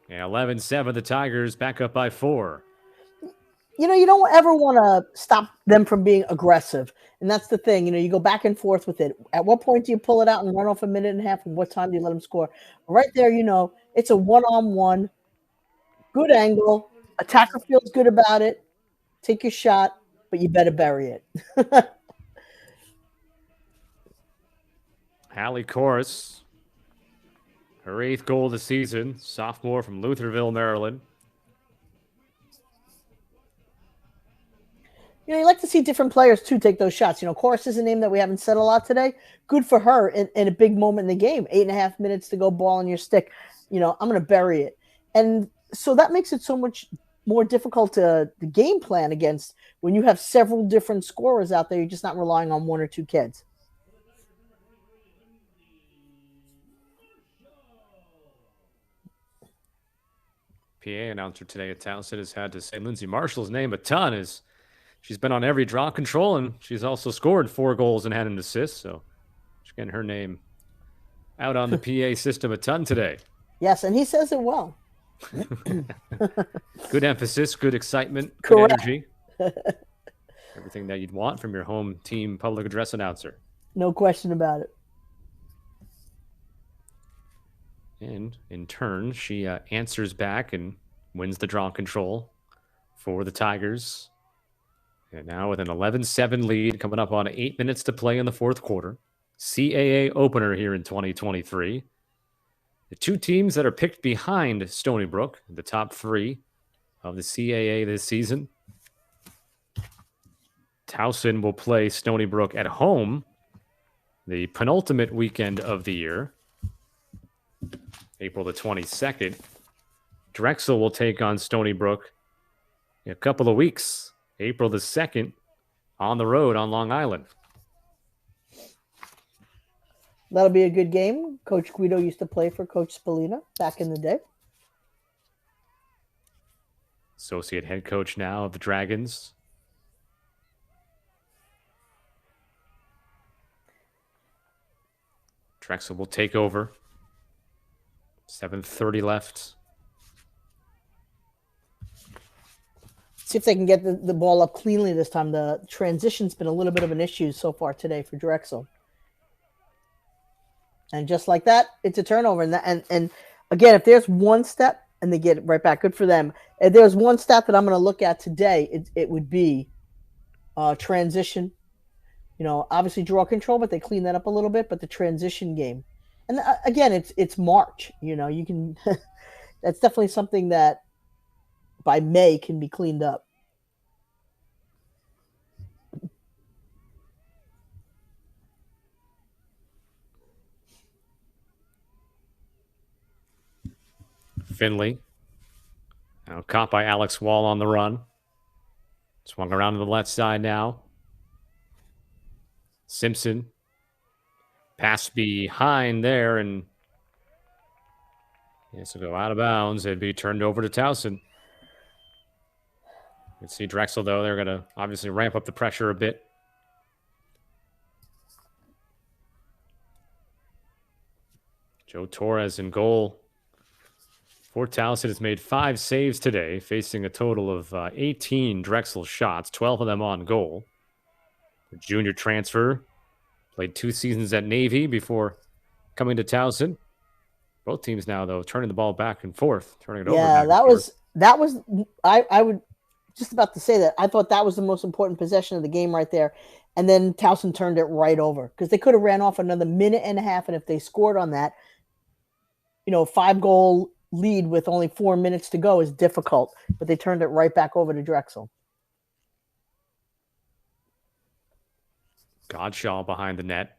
And 11-7, the Tigers back up by 4. You don't ever want to stop them from being aggressive. And that's the thing. You go back and forth with it. At what point do you pull it out and run off a minute and a half? And what time do you let them score? Right there, it's a one-on-one. Good angle. Attacker feels good about it. Take your shot, but you better bury it. Hallie Corus, her 8th goal of the season, sophomore from Lutherville, Maryland. You like to see different players, too, take those shots. Corus is a name that we haven't said a lot today. Good for her in a big moment in the game. 8.5 minutes to go, ball on your stick. I'm going to bury it. And so that makes it so much more difficult to the game plan against when you have several different scorers out there. You're just not relying on one or two kids. PA announcer today at Towson has had to say Lindsay Marshall's name a ton, as she's been on every draw control, and she's also scored 4 goals and had an assist. So she's getting her name out on the PA system a ton today. Yes, and he says it well. Good emphasis, good excitement, Correct. good energy. Everything that you'd want from your home team public address announcer. No question about it. And in turn, she answers back and wins the draw control for the Tigers. And now with an 11-7 lead, coming up on 8 minutes to play in the 4th quarter. CAA opener here in 2023. The 2 teams that are picked behind Stony Brook, the top 3 of the CAA this season. Towson will play Stony Brook at home the penultimate weekend of the year, April the 22nd. Drexel will take on Stony Brook in a couple of weeks, April the 2nd, on the road on Long Island. That'll be a good game. Coach Guido used to play for Coach Spallina back in the day. Associate head coach now of the Dragons. Drexel will take over. 7:30 left. See if they can get the ball up cleanly this time. The transition's been a little bit of an issue so far today for Drexel. And just like that, it's a turnover. And again, if there's one step, and they get it right back, good for them. If there's one stat that I'm going to look at today, it would be transition. Obviously draw control, but they clean that up a little bit. But the transition game, and again, it's March. You can. That's definitely something that by May can be cleaned up. Finley. Now caught by Alex Wall on the run. Swung around to the left side now. Simpson. Pass behind there, and this will go out of bounds. It'd be turned over to Towson. You can see Drexel, though. They're going to obviously ramp up the pressure a bit. Joe Torres in goal. For Towson has made 5 saves today, facing a total of 18 Drexel shots, 12 of them on goal. The junior transfer, played 2 seasons at Navy before coming to Towson. Both teams now, though, turning the ball back and forth, turning it over. Yeah, that was. I would just about to say that. I thought that was the most important possession of the game right there, and then Towson turned it right over because they could have ran off another minute and a half, and if they scored on that, 5-goal lead with only 4 minutes to go is difficult, but they turned it right back over to Drexel. Godshaw behind the net.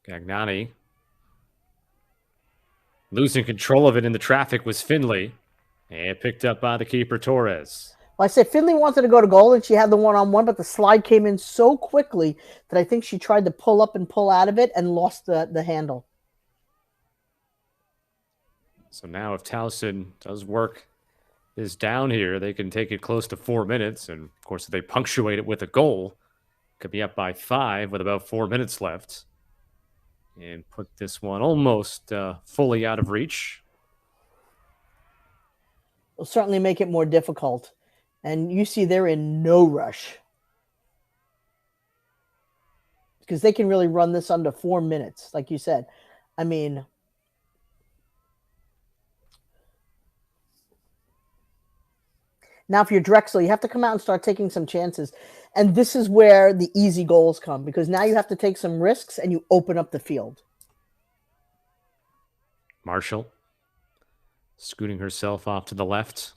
Gagnani losing control of it in the traffic was Finley, and picked up by the keeper, Torres. Well, I said Finley wanted to go to goal, and she had the one-on-one, but the slide came in so quickly that I think she tried to pull up and pull out of it and lost the handle. So now if Towson does work this down here, they can take it close to 4 minutes. And, of course, if they punctuate it with a goal, could be up by 5 with about 4 minutes left. And put this one almost fully out of reach. It'll certainly make it more difficult. And you see they're in no rush. Because they can really run this under 4 minutes, like you said. I mean, now if you're Drexel, you have to come out and start taking some chances. And this is where the easy goals come, because now you have to take some risks and you open up the field. Marshall scooting herself off to the left.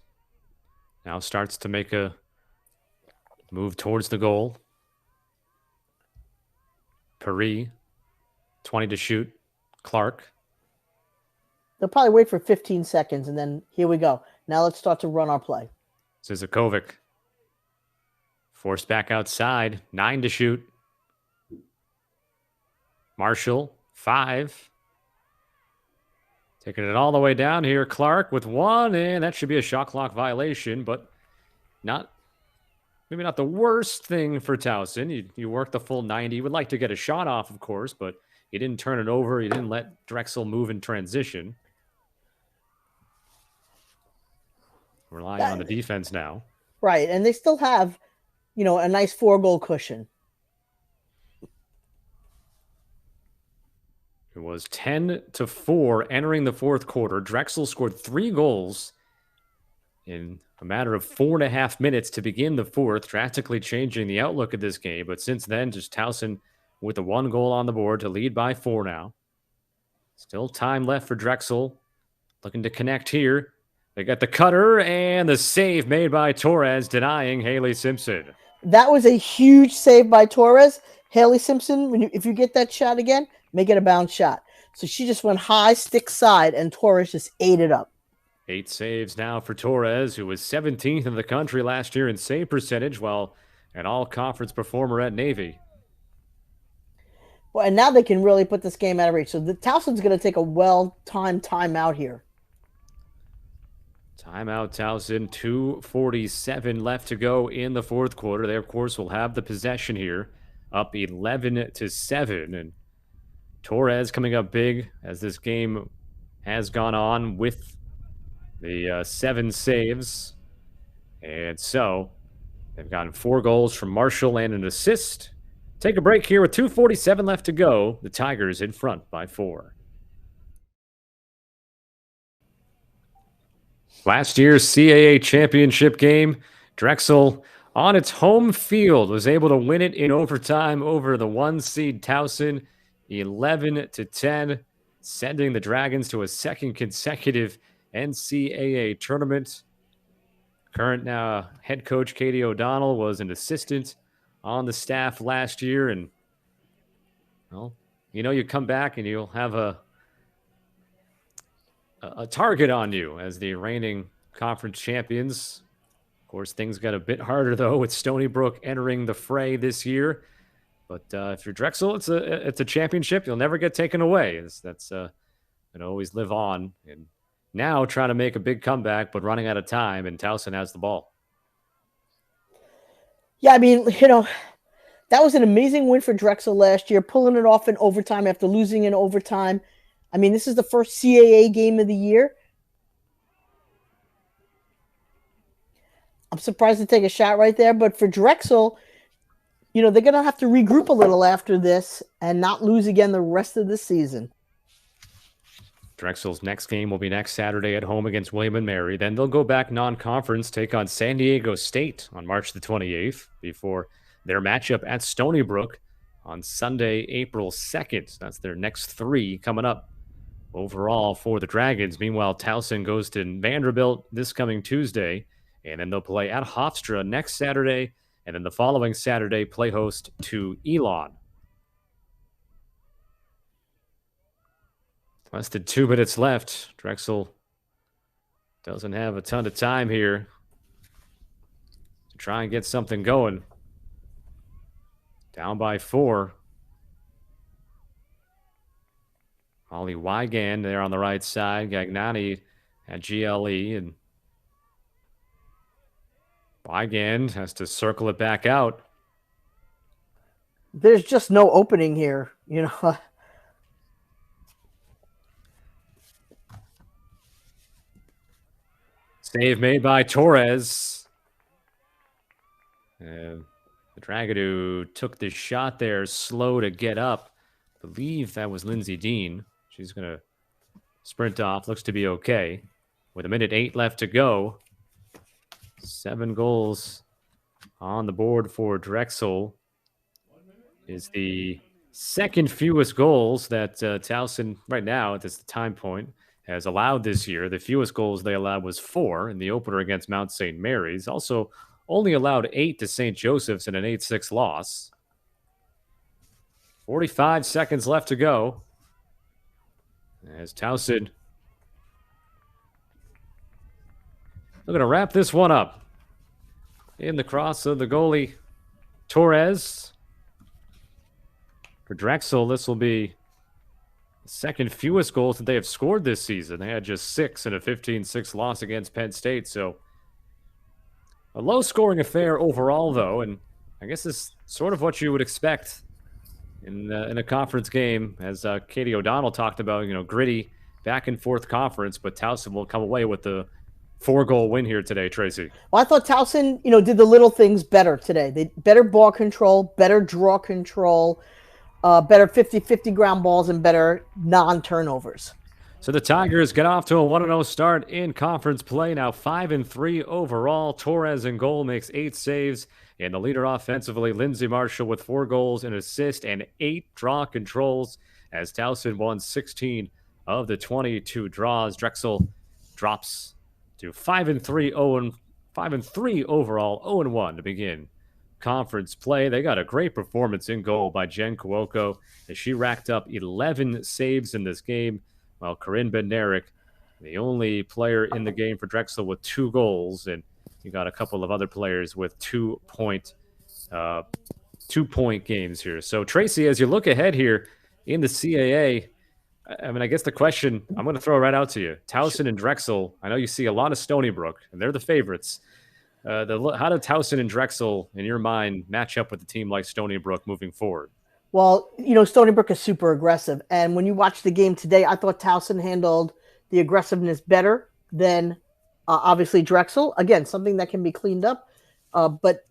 Now starts to make a move towards the goal. Paris, 20 to shoot. Clark. They'll probably wait for 15 seconds, and then here we go. Now let's start to run our play. Zizakovic. Forced back outside. 9 to shoot. Marshall, 5. Taking it all the way down here. Clark with 1, and that should be a shot clock violation, but maybe not the worst thing for Towson. You worked the full 90. You would like to get a shot off, of course, but you didn't turn it over. You didn't let Drexel move in transition. Relying on the defense now. Right, and they still have, a nice 4-goal cushion. It was 10-4 entering the fourth quarter. Drexel scored 3 goals in a matter of 4.5 minutes to begin the fourth, drastically changing the outlook of this game. But since then, just Towson with the 1 goal on the board to lead by 4 now. Still time left for Drexel. Looking to connect here. They got the cutter and the save made by Torres, denying Haley Simpson. That was a huge save by Torres. Haley Simpson, if you get that shot again, make it a bounce shot. So she just went high, stick side, and Torres just ate it up. 8 saves now for Torres, who was 17th in the country last year in save percentage, while an all-conference performer at Navy. Well, and now they can really put this game out of reach. So the Towson's going to take a well-timed timeout here. Timeout, Towson. 2:47 left to go in the fourth quarter. They, of course, will have the possession here, up 11-7. And Torres coming up big as this game has gone on with the 7 saves. And so they've gotten 4 goals from Marshall and an assist. Take a break here with 2:47 left to go. The Tigers in front by 4. Last year's CAA championship game, Drexel on its home field was able to win it in overtime over the 1-seed Towson, 11-10, sending the Dragons to a second consecutive NCAA tournament. Current head coach Katie O'Donnell was an assistant on the staff last year, and you come back and you'll have a target on you as the reigning conference champions. Of course, things got a bit harder, though, with Stony Brook entering the fray this year. But if you're Drexel, it's a championship. You'll never get taken away. That's going to always live on. And now trying to make a big comeback, but running out of time, and Towson has the ball. Yeah, I mean, that was an amazing win for Drexel last year, pulling it off in overtime after losing in overtime. I mean, this is the first CAA game of the year. I'm surprised to take a shot right there, but for Drexel, they're going to have to regroup a little after this and not lose again the rest of the season. Drexel's next game will be next Saturday at home against William & Mary. Then they'll go back non-conference, take on San Diego State on March the 28th before their matchup at Stony Brook on Sunday, April 2nd. That's their next 3 coming up overall for the Dragons. Meanwhile, Towson goes to Vanderbilt this coming Tuesday, and then they'll play at Hofstra next Saturday, and then the following Saturday play host to Elon. Less than 2 minutes left. Drexel doesn't have a ton of time here to try and get something going. Down by 4. Molly Wygand there on the right side. Gagnani at GLE. And Wygand has to circle it back out. There's just no opening here, you know. Save made by Torres. And the Dragado took the shot there, slow to get up. I believe that was Lindsay Dean. She's going to sprint off. Looks to be okay. With 1:08 left to go. 7 goals on the board for Drexel. Is the second fewest goals that Towson, right now at this time point, has allowed this year. The fewest goals they allowed was 4 in the opener against Mount St. Mary's. Also, only allowed 8 to St. Joseph's in an 8-6 loss. 45 seconds left to go. As Towson looking to wrap this one up. In the cross of the goalie, Torres. For Drexel, this will be the second fewest goals that they have scored this season. They had just 6 in a 15-6 loss against Penn State. So a low-scoring affair overall, though, and I guess this is sort of what you would expect in a conference game, as Katie O'Donnell talked about. You know, gritty back-and-forth conference, but Towson will come away with the 4-goal win here today, Tracy. Well, I thought Towson, did the little things better today. They better ball control, better draw control, better 50-50 ground balls, and better non-turnovers. So the Tigers get off to a 1-0 start in conference play. Now 5-3 overall. Torres in goal makes 8 saves. And the leader offensively, Lindsay Marshall, with 4 goals, an assist, and 8 draw controls, as Towson won 16 of the 22 draws. Drexel drops to 5-3 overall, 0-1 to begin conference play. They got a great performance in goal by Jen Cuoco, as she racked up 11 saves in this game, while Corinne Bednarik, the only player in the game for Drexel with 2 goals, and you got a couple of other players with 2-point games here. So Tracy, as you look ahead here in the CAA, I mean, I guess the question I'm going to throw right out to you: Towson and Drexel. I know you see a lot of Stony Brook, and they're the favorites. How do Towson and Drexel, in your mind, match up with a team like Stony Brook moving forward? Well, Stony Brook is super aggressive. And when you watch the game today, I thought Towson handled the aggressiveness better than obviously Drexel. Again, something that can be cleaned up. But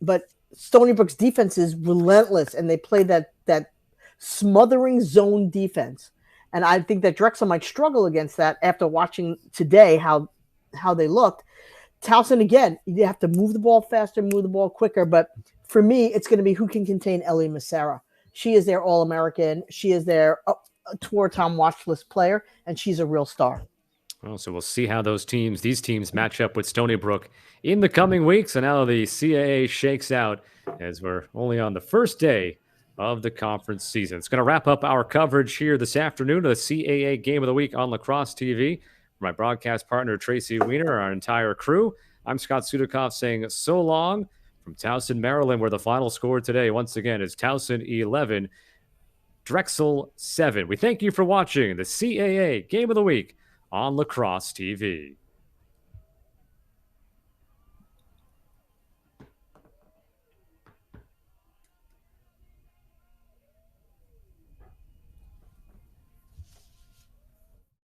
Stony Brook's defense is relentless, and they play that smothering zone defense. And I think that Drexel might struggle against that after watching today how they looked. Towson, again, you have to move the ball faster, move the ball quicker. But for me, it's going to be who can contain Ellie Massera. She is their All-American. She is their tour-time watch list player, and she's a real star. Well, so we'll see how these teams match up with Stony Brook in the coming weeks, and how the CAA shakes out, as we're only on the first day of the conference season. It's going to wrap up our coverage here this afternoon of the CAA Game of the Week on Lacrosse TV. For my broadcast partner, Tracy Wiener, our entire crew, I'm Scott Sudikoff saying so long from Towson, Maryland, where the final score today, once again, is Towson 11, Drexel 7. We thank you for watching the CAA Game of the Week on Lacrosse TV.